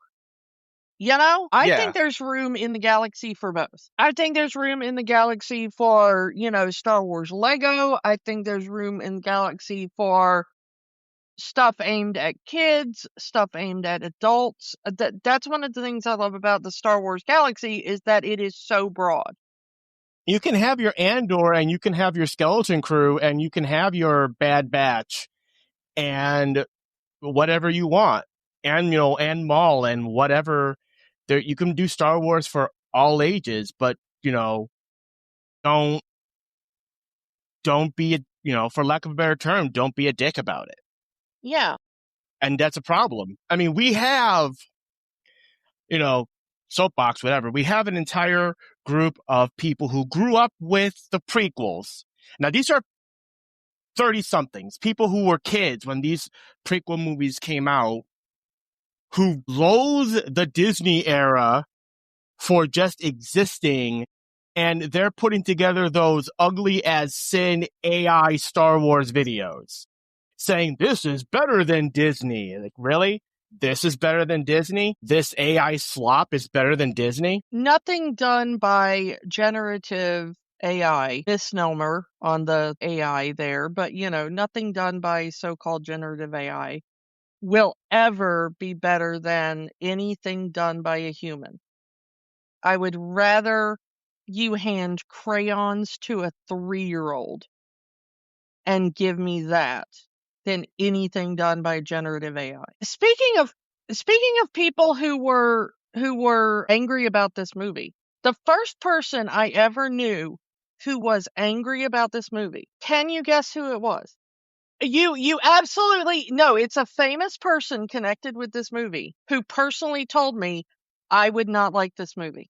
I think there's room in the galaxy for both. I think there's room in the galaxy for, Star Wars Lego. I think there's room in the galaxy for stuff aimed at kids, stuff aimed at adults. That's one of the things I love about the Star Wars galaxy is that it is so broad. You can have your Andor and you can have your Skeleton Crew and you can have your Bad Batch and whatever you want. And, and Maul and whatever. There, you can do Star Wars for all ages, but, don't be, for lack of a better term, don't be a dick about it. Yeah. And that's a problem. I mean, we have, soapbox, whatever. We have an entire group of people who grew up with the prequels. Now, these are 30-somethings, people who were kids when these prequel movies came out, who loathe the Disney era for just existing, and they're putting together those ugly as sin AI Star Wars videos, saying this is better than Disney. Like, really? This is better than Disney? This AI slop is better than Disney? Nothing done by generative AI, misnomer on the AI there, but nothing done by so-called generative AI will ever be better than anything done by a human. I would rather you hand crayons to a 3-year-old and give me that than anything done by generative AI. Speaking of people who were angry about this movie, the first person I ever knew who was angry about this movie, can you guess who it was? You absolutely no, it's a famous person connected with this movie who personally told me I would not like this movie.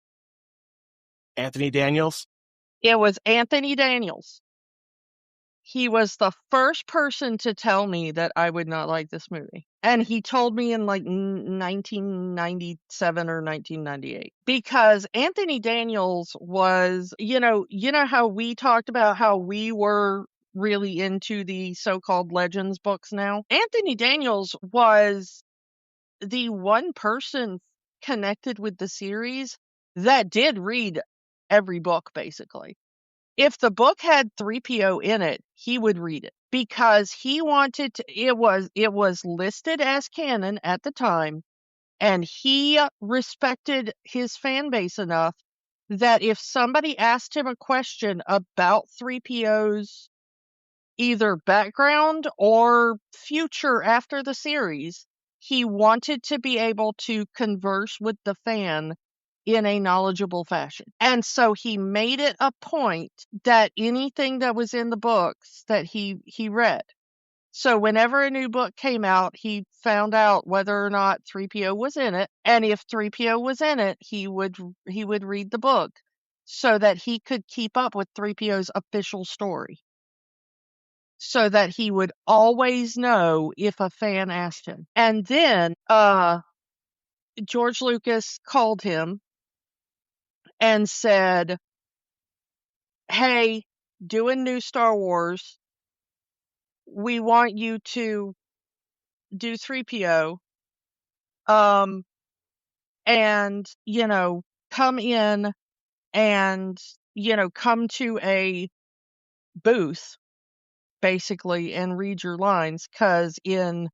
Anthony Daniels? It was Anthony Daniels. He was the first person to tell me that I would not like this movie. And he told me in like 1997 or 1998. Because Anthony Daniels was, you know how we talked about how we were really into the so-called Legends books now? Anthony Daniels was the one person connected with the series that did read every book, basically. If the book had 3PO in it, he would read it because he wanted to, it was listed as canon at the time, and he respected his fan base enough that if somebody asked him a question about 3PO's either background or future after the series, he wanted to be able to converse with the fan in a knowledgeable fashion. And so he made it a point that anything that was in the books that he read. So whenever a new book came out, he found out whether or not 3PO was in it, and if 3PO was in it, he would read the book so that he could keep up with 3PO's official story, so that he would always know if a fan asked him. And then George Lucas called him and said, "Hey, doing new Star Wars, we want you to do 3PO, and, come in and, come to a booth, basically, and read your lines, because in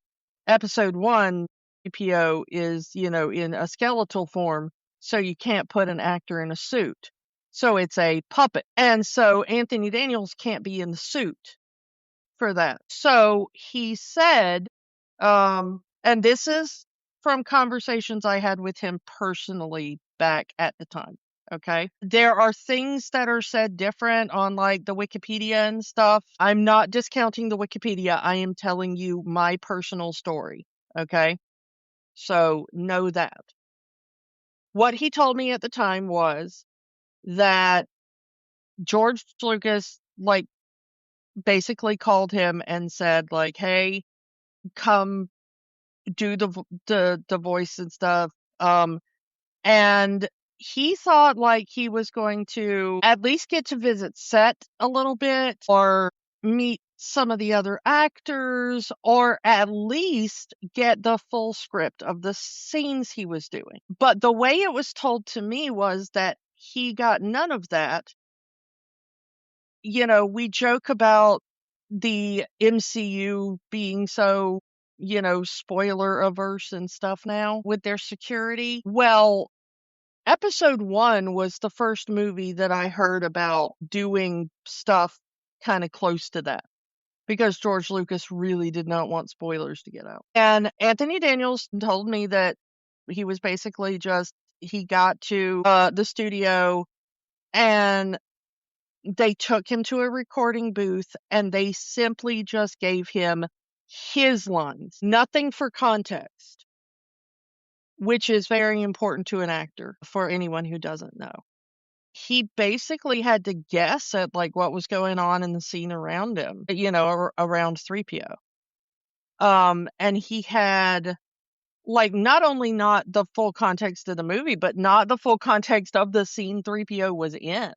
episode 1, 3PO is, in a skeletal form, so you can't put an actor in a suit. So it's a puppet. And so Anthony Daniels can't be in the suit for that." So he said, and this is from conversations I had with him personally back at the time. Okay. There are things that are said different on like the Wikipedia and stuff. I'm not discounting the Wikipedia. I am telling you my personal story. Okay. So know that. What he told me at the time was that George Lucas, like, basically called him and said, like, "Hey, come do the voice and stuff." And he thought like he was going to at least get to visit set a little bit, or meet some of the other actors, or at least get the full script of the scenes he was doing. But the way it was told to me was that he got none of that. We joke about the MCU being so, spoiler averse and stuff now with their security. Well, episode 1 was the first movie that I heard about doing stuff kind of close to that, because George Lucas really did not want spoilers to get out. And Anthony Daniels told me that he was basically he got to the studio, and they took him to a recording booth, and they simply just gave him his lines, nothing for context, which is very important to an actor, for anyone who doesn't know. He basically had to guess at like what was going on in the scene around him, around 3PO. And he had like not only not the full context of the movie, but not the full context of the scene 3PO was in.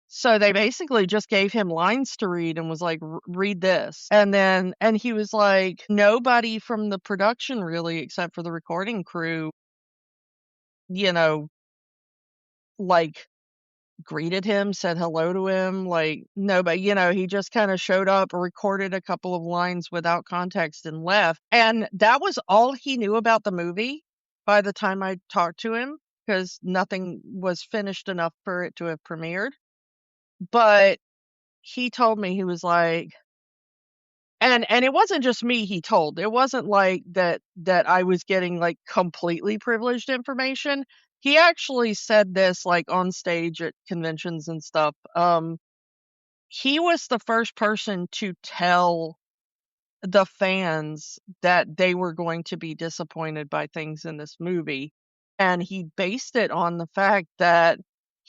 So they basically just gave him lines to read and was like, "Read this." And he was like, nobody from the production really, except for the recording crew, like greeted him, said hello to him. Like, nobody, he just kind of showed up, recorded a couple of lines without context, and left. And that was all he knew about the movie by the time I talked to him, because nothing was finished enough for it to have premiered. But he told me, he was like, and it wasn't just me he told. It wasn't like that I was getting like completely privileged information. He actually said this like on stage at conventions and stuff. He was the first person to tell the fans that they were going to be disappointed by things in this movie. And he based it on the fact that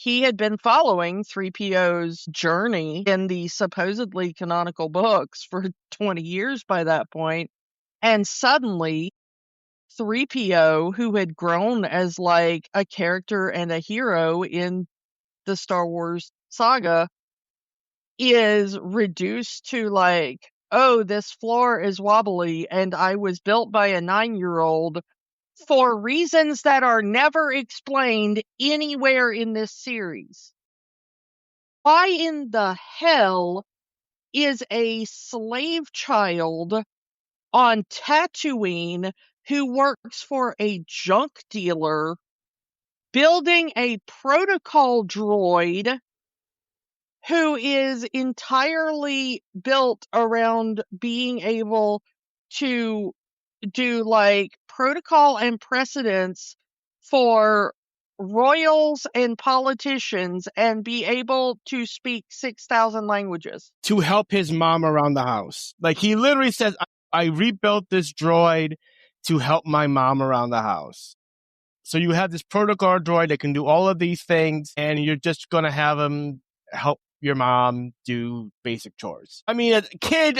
he had been following 3PO's journey in the supposedly canonical books for 20 years by that point. And suddenly 3PO, who had grown as like a character and a hero in the Star Wars saga, is reduced to like, oh, this floor is wobbly and I was built by a 9-year-old for reasons that are never explained anywhere in this series. Why in the hell is a slave child on Tatooine who works for a junk dealer building a protocol droid who is entirely built around being able to do like protocol and precedence for royals and politicians and be able to speak 6,000 languages? To help his mom around the house. Like, he literally says, I rebuilt this droid to help my mom around the house. So you have this protocol droid that can do all of these things, and you're just going to have him help your mom do basic chores. I mean, it's a kid,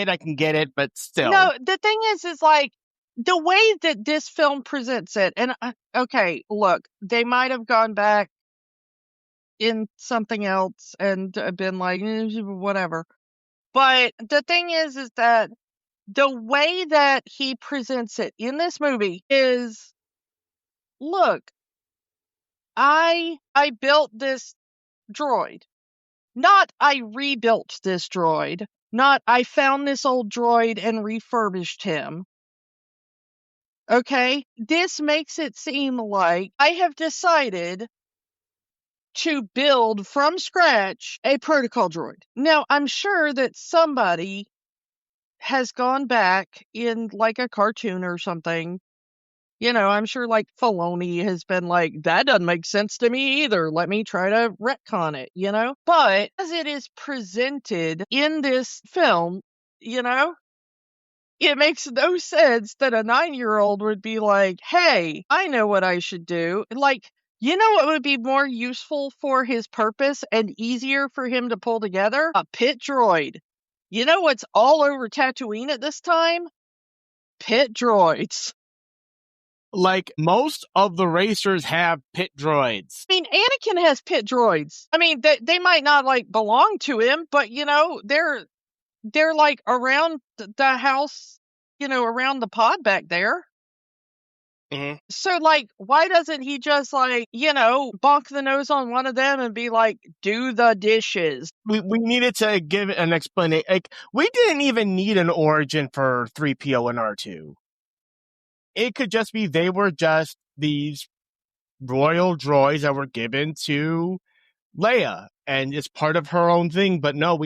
I can get it, but still. No, the thing is like, the way that this film presents it, and okay, look, they might have gone back in something else and been like, whatever. But the thing is that the way that he presents it in this movie is, look, I built this droid. Not I rebuilt this droid. Not I found this old droid and refurbished him. Okay? This makes it seem like I have decided to build from scratch a protocol droid. Now, I'm sure that somebody has gone back in like a cartoon or something. You know, I'm sure like Filoni has been like, that doesn't make sense to me either. Let me try to retcon it, you know? But as it is presented in this film, you know, it makes no sense that a 9-year-old would be like, hey, I know what I should do. Like, you know what would be more useful for his purpose and easier for him to pull together? A pit droid. You know what's all over Tatooine at this time? Pit droids. Like, most of the racers have pit droids. I mean, Anakin has pit droids. I mean, they might not like belong to him, but you know, they're like around the house, you know, around the pod back there. Mm-hmm. So, like, why doesn't he just, like, you know, bonk the nose on one of them and be like, do the dishes? We needed to give an explanation. Like, we didn't even need an origin for 3PO and R2. It could just be they were just these royal droids that were given to Leia, and it's part of her own thing. But no,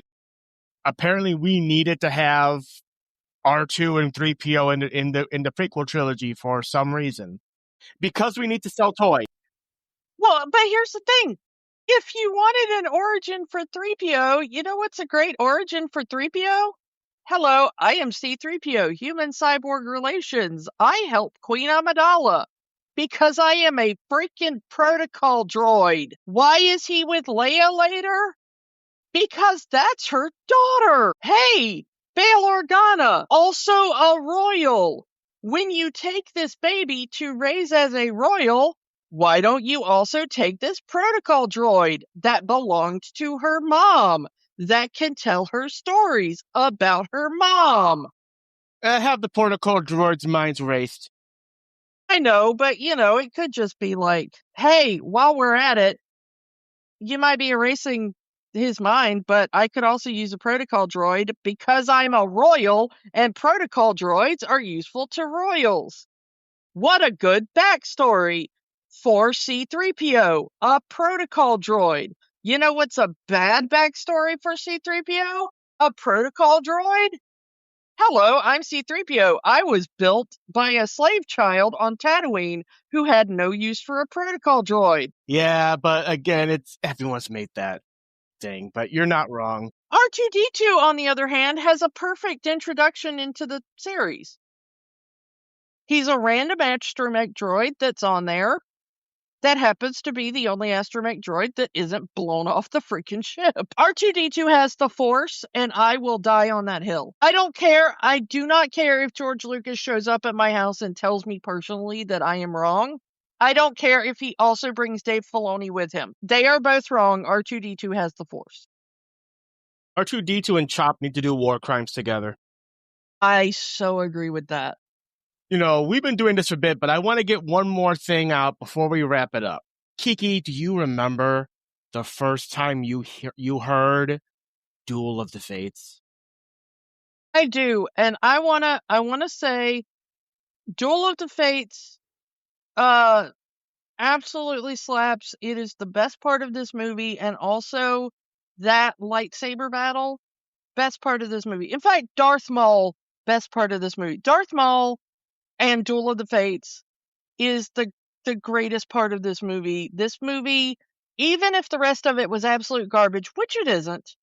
apparently we needed to have R2 and 3PO in the prequel trilogy for some reason, because we need to sell toys. Well, but here's the thing. If you wanted an origin for 3PO, you know what's a great origin for 3PO? Hello, I am C-3PO, human cyborg relations. I help Queen Amidala because I am a freaking protocol droid. Why is he with Leia later? Because that's her daughter. Hey, Bail Organa, also a royal. When you take this baby to raise as a royal, why don't you also take this protocol droid that belonged to her mom that can tell her stories about her mom? Have the protocol droids' minds raced. I know, but you know, it could just be like, hey, while we're at it, you might be erasing his mind, but I could also use a protocol droid because I'm a royal and protocol droids are useful to royals. What a good backstory for C-3PO, a protocol droid. You know what's a bad backstory for C-3PO? A protocol droid? Hello, I'm C-3PO. I was built by a slave child on Tatooine who had no use for a protocol droid. Yeah, but again, everyone's made that thing, but you're not wrong. R2-D2, on the other hand, has a perfect introduction into the series. He's a random astromech droid that's on there. that happens to be the only astromech droid that isn't blown off the freaking ship. R2-D2 has the Force, and I will die on that hill. I don't care. I do not care if George Lucas shows up at my house and tells me personally that I am wrong. I don't care if he also brings Dave Filoni with him. They are both wrong. R2-D2 has the Force. R2-D2 and Chop need to do war crimes together. I so agree with that. We've been doing this for a bit, but I want to get one more thing out before we wrap it up. Kiki, do you remember the first time you heard Duel of the Fates? I do, and I wanna say Duel of the Fates absolutely slaps. It is the best part of this movie, and also that lightsaber battle, best part of this movie. In fact, Darth Maul, best part of this movie. Darth Maul and Duel of the Fates is the greatest part of this movie. This movie, even if the rest of it was absolute garbage, which it isn't,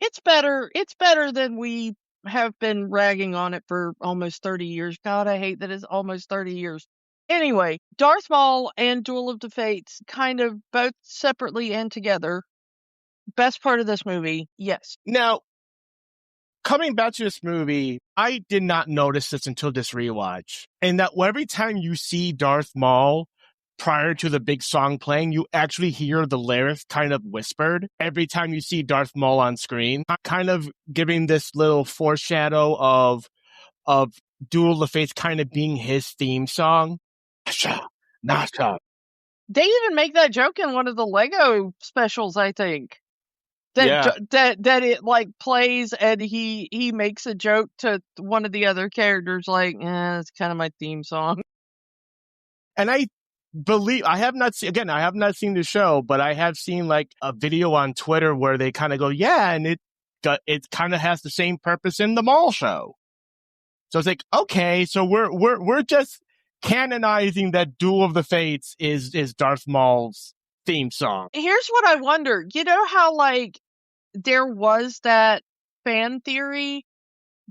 it's better. It's better than we have been ragging on it for almost 30 years. God, I hate that it's almost 30 years. Anyway, Darth Maul and Duel of the Fates, kind of both separately and together, best part of this movie, yes. Now, coming back to this movie, I did not notice this until this rewatch. And that every time you see Darth Maul prior to the big song playing, you actually hear the lyrics kind of whispered every time you see Darth Maul on screen, kind of giving this little foreshadow of Duel of the Fates kind of being his theme song. Nasha. They even make that joke in one of the Lego specials, I think. That it like plays and he makes a joke to one of the other characters like, it's kind of my theme song. And I believe I have not seen the show, but I have seen like a video on Twitter where they kind of go, yeah, and it kind of has the same purpose in the Maul show. So it's like, okay, so we're just canonizing that Duel of the Fates is Darth Maul's theme song. Here's what I wonder. You know how like there was that fan theory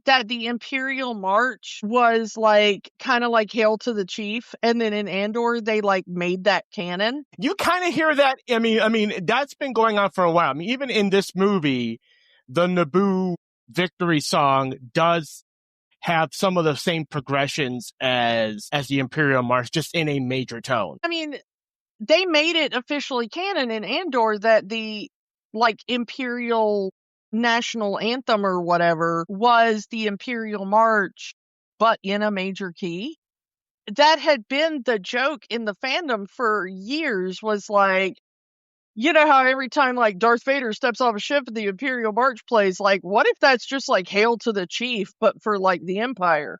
that the Imperial March was like kind of like Hail to the Chief, and then in Andor they like made that canon. You kind of hear that. I mean that's been going on for a while. I mean, even in this movie, the Naboo victory song does have some of the same progressions as the Imperial March, just in a major tone. I mean, they made it officially canon in Andor that the like Imperial national anthem or whatever was the Imperial March, but in a major key. That had been the joke in the fandom for years, was like, you know how every time like Darth Vader steps off a ship and the Imperial March plays, like, what if that's just like Hail to the Chief, but for like the Empire?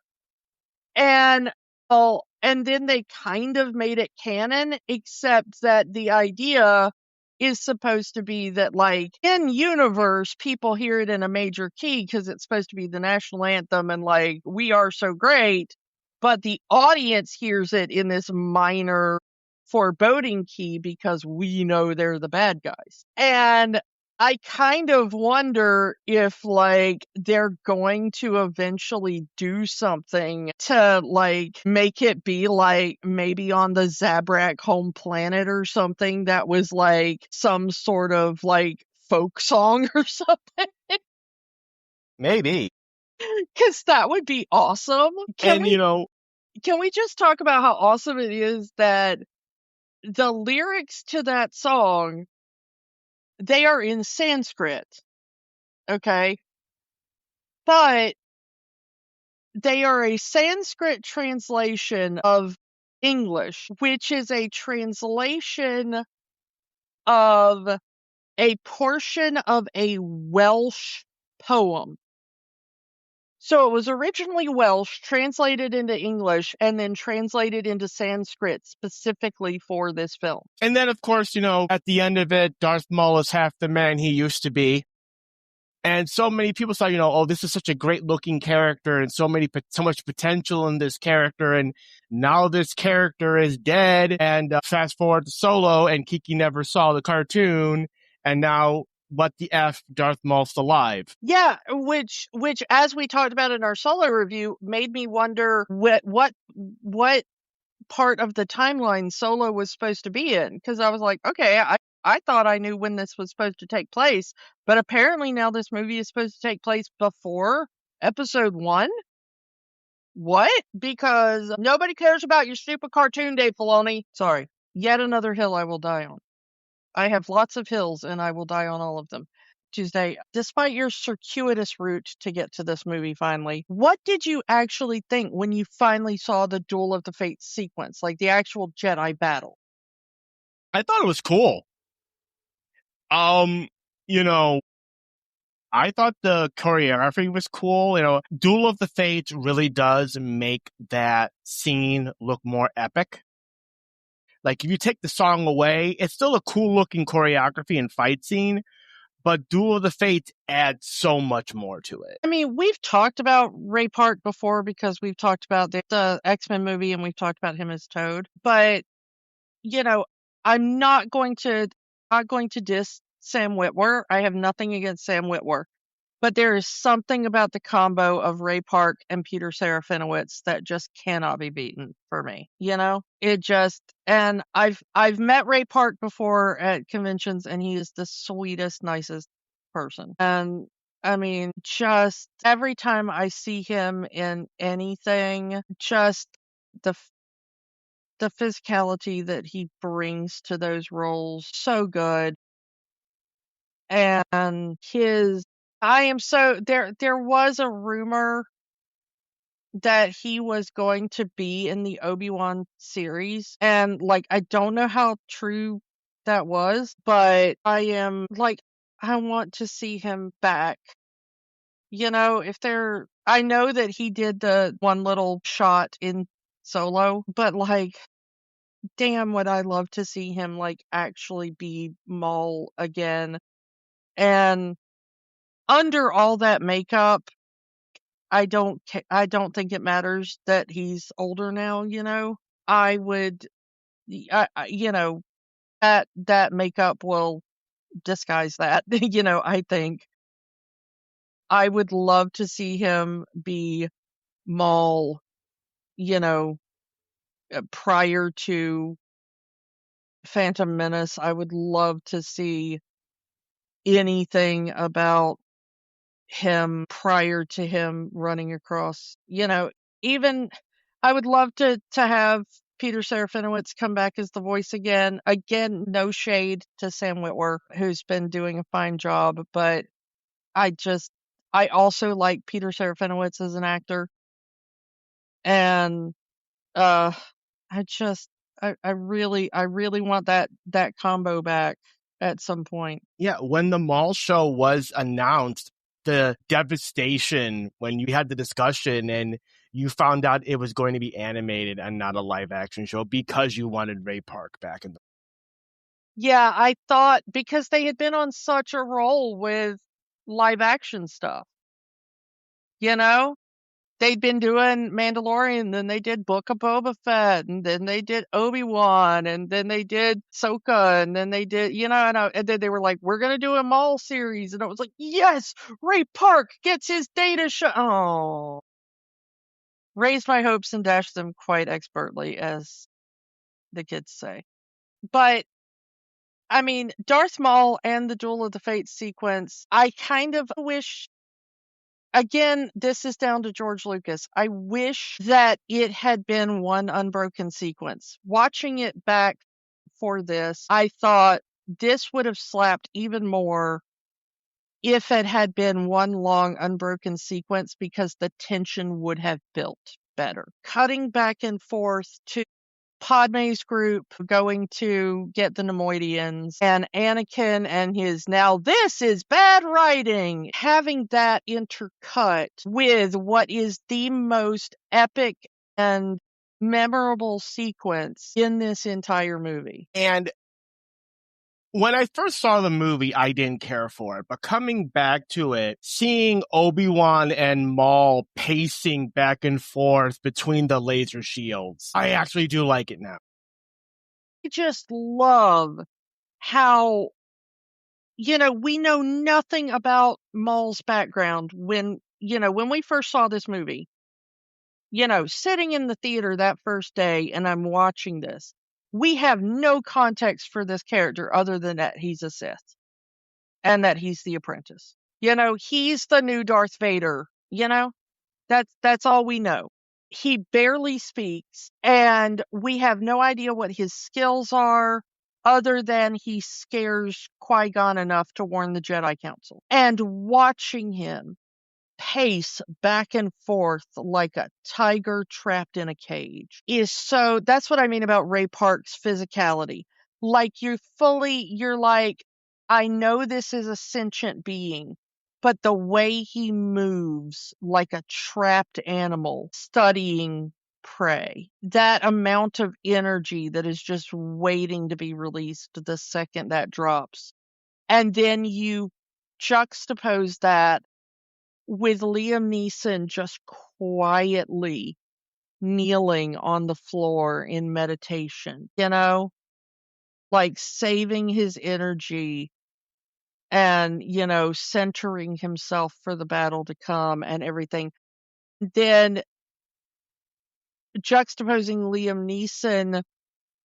And then they kind of made it canon, except that the idea is supposed to be that, like, in universe, people hear it in a major key because it's supposed to be the national anthem and, like, we are so great, but the audience hears it in this minor foreboding key because we know they're the bad guys. And I kind of wonder if, like, they're going to eventually do something to, like, make it be, like, maybe on the Zabrak home planet or something that was, like, some sort of, like, folk song or something. Maybe. Because that would be awesome. Can we just talk about how awesome it is that the lyrics to that song, they are in Sanskrit, okay? But they are a Sanskrit translation of English, which is a translation of a portion of a Welsh poem. So it was originally Welsh, translated into English, and then translated into Sanskrit specifically for this film. And then, of course, at the end of it, Darth Maul is half the man he used to be. And so many people thought, oh, this is such a great looking character and so much potential in this character. And now this character is dead. And fast forward to Solo, and Kiki never saw the cartoon. And now, what the F, Darth Maul's alive. Yeah, which as we talked about in our Solo review, made me wonder what part of the timeline Solo was supposed to be in, because I was like, okay, I thought I knew when this was supposed to take place, but apparently now this movie is supposed to take place before episode 1? What? Because nobody cares about your stupid cartoon, Dave Filoni. Sorry. Yet another hill I will die on. I have lots of hills, and I will die on all of them. Tuesday, despite your circuitous route to get to this movie finally, what did you actually think when you finally saw the Duel of the Fates sequence, like the actual Jedi battle? I thought it was cool. You know, I thought the choreography was cool. You know, Duel of the Fates really does make that scene look more epic. Like, if you take the song away, it's still a cool looking choreography and fight scene, but Duel of the Fates adds so much more to it. I mean, we've talked about Ray Park before because we've talked about the X-Men movie and we've talked about him as Toad. But, you know, I'm not going to diss Sam Witwer. I have nothing against Sam Witwer. But there is something about the combo of Ray Park and Peter Serafinowicz that just cannot be beaten for me. You know, it just, and I've met Ray Park before at conventions, and he is the sweetest, nicest person. And I mean, just every time I see him in anything, just the physicality that he brings to those roles, so good. And there was a rumor that he was going to be in the Obi-Wan series, and like I don't know how true that was, but I want to see him back. You know, I know that he did the one little shot in Solo, but like damn, would I love to see him like actually be Maul again. And under all that makeup, I don't think it matters that he's older now, you know? I would, you know, that makeup will disguise that, you know, I think. I would love to see him be Maul, you know, prior to Phantom Menace. I would love to see anything about him prior to him running across, you know, even I would love to have Peter Serafinowicz come back as the voice again. Again, no shade to Sam Witwer, who's been doing a fine job, but I also like Peter Serafinowicz as an actor. And uh I really want that combo back at some point. Yeah, when the Maul show was announced, the devastation when you had the discussion and you found out it was going to be animated and not a live action show because you wanted Ray Park back in the. Yeah, I thought because they had been on such a roll with live action stuff, you know? They'd been doing Mandalorian, then they did Book of Boba Fett, and then they did Obi-Wan, and then they did Ahsoka, and then they did, you know, and then they were like, we're going to do a Maul series. And I was like, yes, Ray Park gets his data show. Oh, raised my hopes and dashed them quite expertly, as the kids say. But I mean, Darth Maul and the Duel of the Fates sequence, I kind of wish, again, this is down to George Lucas. I wish that it had been one unbroken sequence. Watching it back for this, I thought this would have slapped even more if it had been one long unbroken sequence because the tension would have built better. Cutting back and forth to Padme's group going to get the Nemoidians, and Anakin and his now this is bad writing, having that intercut with what is the most epic and memorable sequence in this entire movie. And when I first saw the movie, I didn't care for it. But coming back to it, seeing Obi-Wan and Maul pacing back and forth between the laser shields, I actually do like it now. I just love how, you know, we know nothing about Maul's background when we first saw this movie. sitting in the theater that first day and I'm watching this. We have no context for this character other than that he's a Sith and that he's the apprentice. He's the new Darth Vader, that's all we know. He barely speaks and we have no idea what his skills are other than he scares Qui-Gon enough to warn the Jedi Council. And watching him pace back and forth like a tiger trapped in a cage that's what I mean about Ray Park's physicality. Like you're like, I know this is a sentient being, but the way he moves like a trapped animal studying prey, that amount of energy that is just waiting to be released the second that drops. And then you juxtapose that with Liam Neeson just quietly kneeling on the floor in meditation, like saving his energy and, centering himself for the battle to come and everything. Then juxtaposing Liam Neeson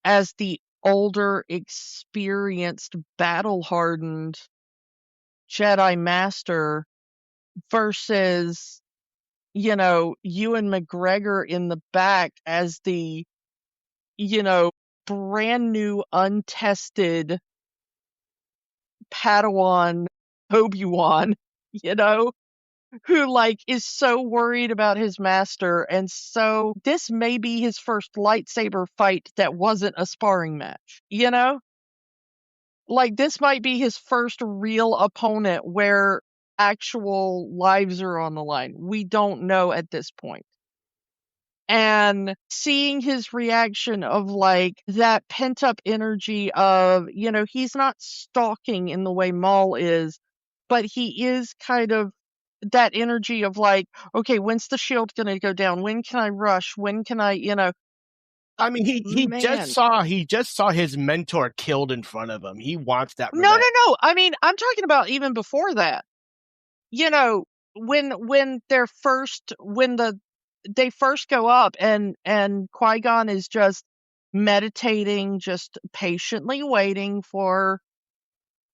as the older, experienced, battle-hardened Jedi Master versus Ewan McGregor in the back as the, brand new, untested Padawan Obi-Wan, who is so worried about his master. And so this may be his first lightsaber fight that wasn't a sparring match, this might be his first real opponent where actual lives are on the line. We don't know at this point. And seeing his reaction of that pent up energy of, he's not stalking in the way Maul is, but he is kind of that energy of okay, when's the shield going to go down? When can I rush? When can I, I mean, he just saw his mentor killed in front of him. He wants that revenge. No. I mean, I'm talking about even before that. When they first go up and Qui-Gon is just meditating, just patiently waiting for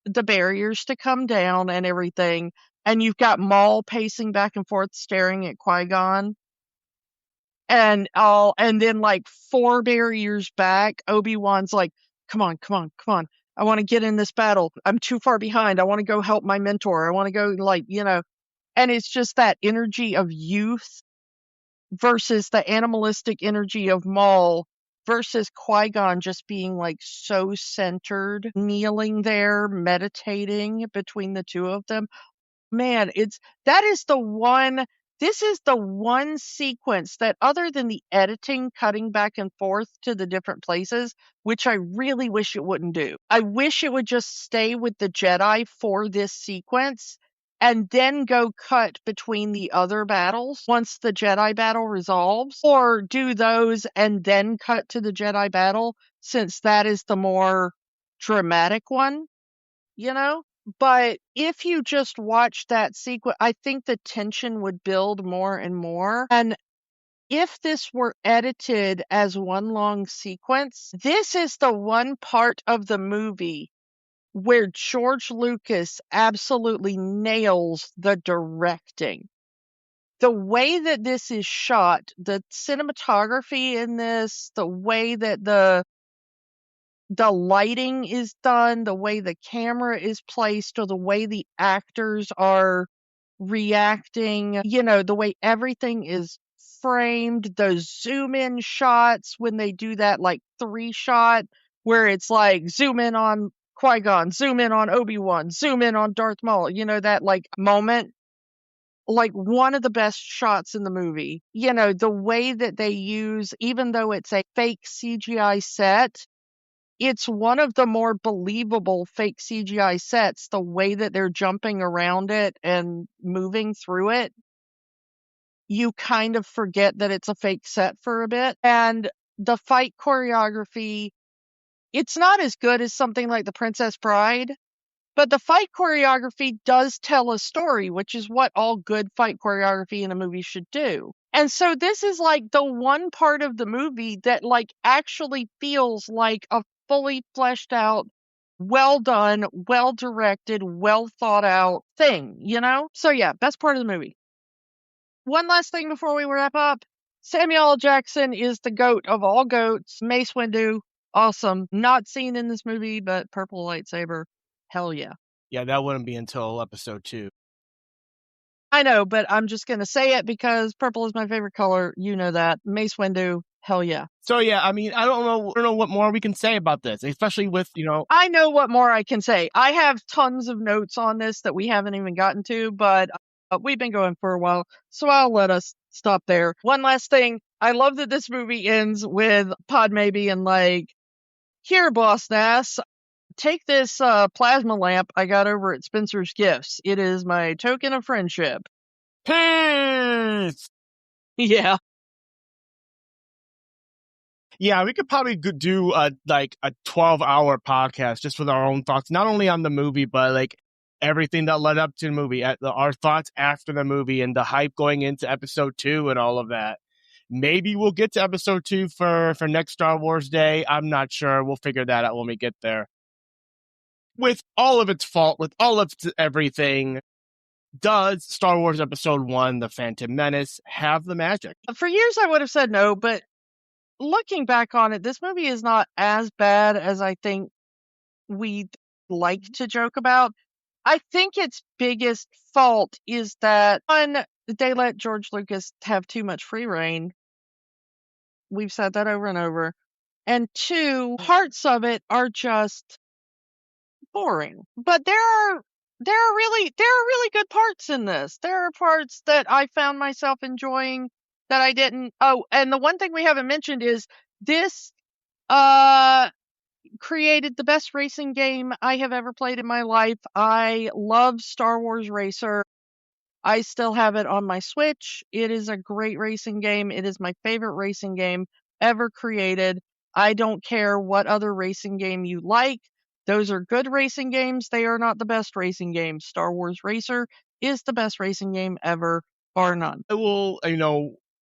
the barriers to come down and everything, and you've got Maul pacing back and forth staring at Qui-Gon, and then 4 barriers back, Obi-Wan's like, come on, I want to get in this battle. I'm too far behind. I want to go help my mentor. I want to go and it's just that energy of youth versus the animalistic energy of Maul versus Qui-Gon just being so centered, kneeling there, meditating between the two of them. Man, this is the one sequence that, other than the editing cutting back and forth to the different places, which I really wish it wouldn't do. I wish it would just stay with the Jedi for this sequence and then go cut between the other battles once the Jedi battle resolves, or do those and then cut to the Jedi battle, since that is the more dramatic one, But if you just watch that sequence, I think the tension would build more and more. And if this were edited as one long sequence, this is the one part of the movie where George Lucas absolutely nails the directing. The way that this is shot, the cinematography in this, the way that the lighting is done, the way the camera is placed, or the way the actors are reacting, the way everything is framed, those zoom in shots when they do that 3 shot where it's zoom in on Qui-Gon, zoom in on Obi-Wan, zoom in on Darth Maul, that moment, one of the best shots in the movie. The way that they use, even though it's a fake CGI set, it's one of the more believable fake CGI sets, the way that they're jumping around it and moving through it. You kind of forget that it's a fake set for a bit. And the fight choreography, it's not as good as something like The Princess Bride, but the fight choreography does tell a story, which is what all good fight choreography in a movie should do. And so this is like the one part of the movie that like actually feels like a fully fleshed out, well done, well directed, well thought out thing, you know? So yeah, best part of the movie. One last thing before we wrap up. Samuel L. Jackson is the goat of all goats. Mace Windu, awesome. Not seen in this movie, but purple lightsaber, hell yeah. Yeah, that wouldn't be until episode 2. I know, but I'm just going to say it because purple is my favorite color. You know that. Mace Windu, hell yeah. So yeah, I mean, I don't know what more we can say about this, especially with, I know what more I can say. I have tons of notes on this that we haven't even gotten to, but we've been going for a while, so I'll let us stop there. One last thing. I love that this movie ends with Padme being like, here, Boss Nass, take this plasma lamp I got over at Spencer's Gifts. It is my token of friendship. Peace! Yeah. Yeah, we could probably do a 12-hour podcast just with our own thoughts, not only on the movie, but like everything that led up to the movie, our thoughts after the movie and the hype going into episode 2 and all of that. Maybe we'll get to episode 2 for next Star Wars Day. I'm not sure. We'll figure that out when we get there. With all of its fault, with all of everything, does Star Wars Episode 1, The Phantom Menace, have the magic? For years I would have said no, but looking back on it, this movie is not as bad as I think we'd like to joke about. I think its biggest fault is that, one, they let George Lucas have too much free reign. We've said that over and over. And two, parts of it are just boring. But there are really good parts in this. There are parts that I found myself enjoying that I didn't. Oh, and the one thing we haven't mentioned is this created the best racing game I have ever played in my life. I love Star Wars Racer. I still have it on my Switch. It is a great racing game. It is my favorite racing game ever created. I don't care what other racing game you like. Those are good racing games. They are not the best racing games. Star Wars Racer is the best racing game ever, bar none. It will,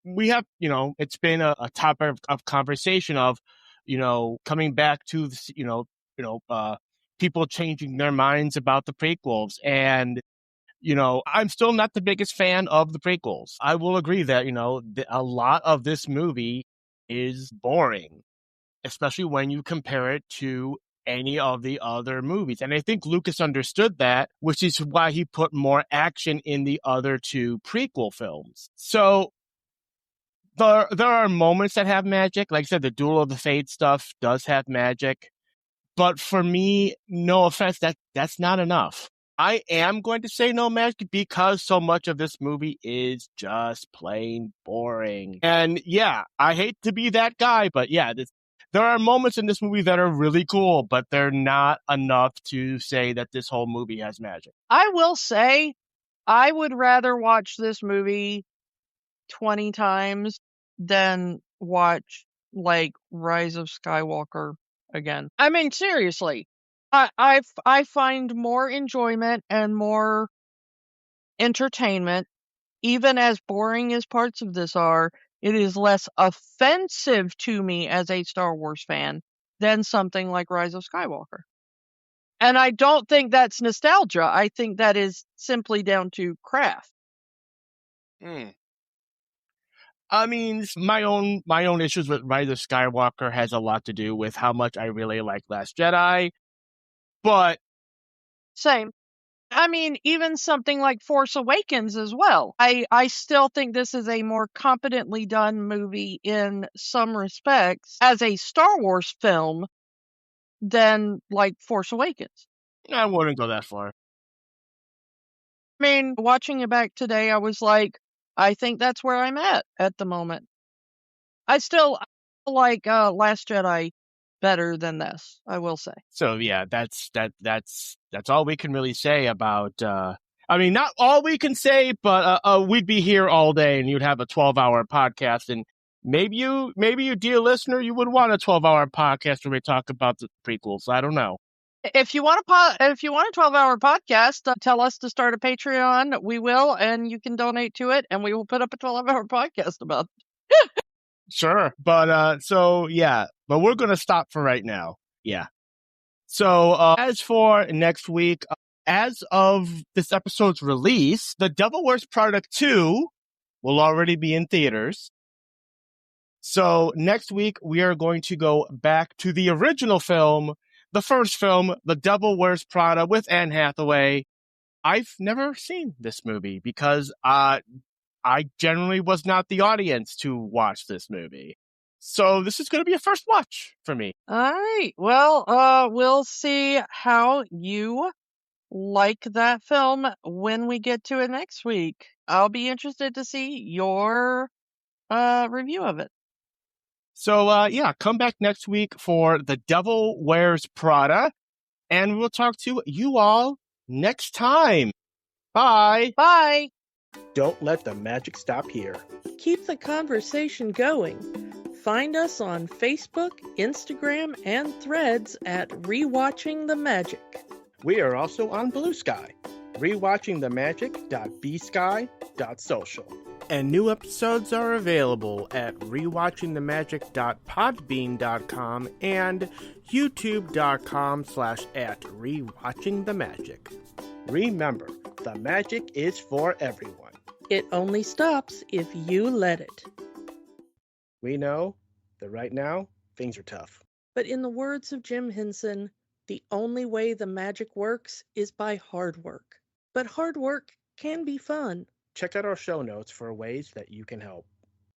we have, it's been a topic of conversation of, coming back to, people changing their minds about the prequels. And, I'm still not the biggest fan of the prequels. I will agree that, a lot of this movie is boring, especially when you compare it to any of the other movies. And I think Lucas understood that, which is why he put more action in the other 2 prequel films. So there are moments that have magic. Like I said, the Duel of the Fates stuff does have magic. But for me, no offense, that's not enough. I am going to say no magic because so much of this movie is just plain boring. And yeah, I hate to be that guy, but yeah, there are moments in this movie that are really cool, but they're not enough to say that this whole movie has magic. I will say, I would rather watch this movie 20 times than watch, like, Rise of Skywalker again. I mean, seriously. I find more enjoyment and more entertainment, even as boring as parts of this are. It is less offensive to me as a Star Wars fan than something like Rise of Skywalker. And I don't think that's nostalgia. I think that is simply down to craft. I mean, my own issues with Rise of Skywalker has a lot to do with how much I really like Last Jedi. But same. I mean, even something like Force Awakens as well. I still think this is a more competently done movie in some respects as a Star Wars film than like Force Awakens. I wouldn't go that far. I mean, watching it back today, I was like, I think that's where I'm at the moment. I still like Last Jedi better than this, I will say. So yeah, that's all we can really say about I mean, not all we can say, but we'd be here all day and you'd have a 12-hour podcast, and maybe you, dear listener, you would want a 12-hour podcast where we talk about the prequels. I don't know. If you want a 12-hour podcast, tell us to start a Patreon. We will, and you can donate to it, and we will put up a 12-hour podcast about it. Sure. But so yeah, but we're going to stop for right now. Yeah. So as for next week, as of this episode's release, The Devil Wears Prada 2 will already be in theaters. So next week, we are going to go back to the original film, the first film, The Devil Wears Prada with Anne Hathaway. I've never seen this movie because I generally was not the audience to watch this movie. So this is going to be a first watch for me. All right. Well, we'll see how you like that film when we get to it next week. I'll be interested to see your review of it. So yeah, come back next week for The Devil Wears Prada, and we'll talk to you all next time. Bye. Bye. Don't let the magic stop here. Keep the conversation going. Find us on Facebook, Instagram, and Threads at Rewatching the Magic. We are also on Blue Sky, rewatchingthemagic.bsky.social. And new episodes are available at rewatchingthemagic.podbean.com and youtube.com/@rewatchingthemagic. Remember, the magic is for everyone. It only stops if you let it. We know that right now, things are tough. But in the words of Jim Henson, the only way the magic works is by hard work. But hard work can be fun. Check out our show notes for ways that you can help.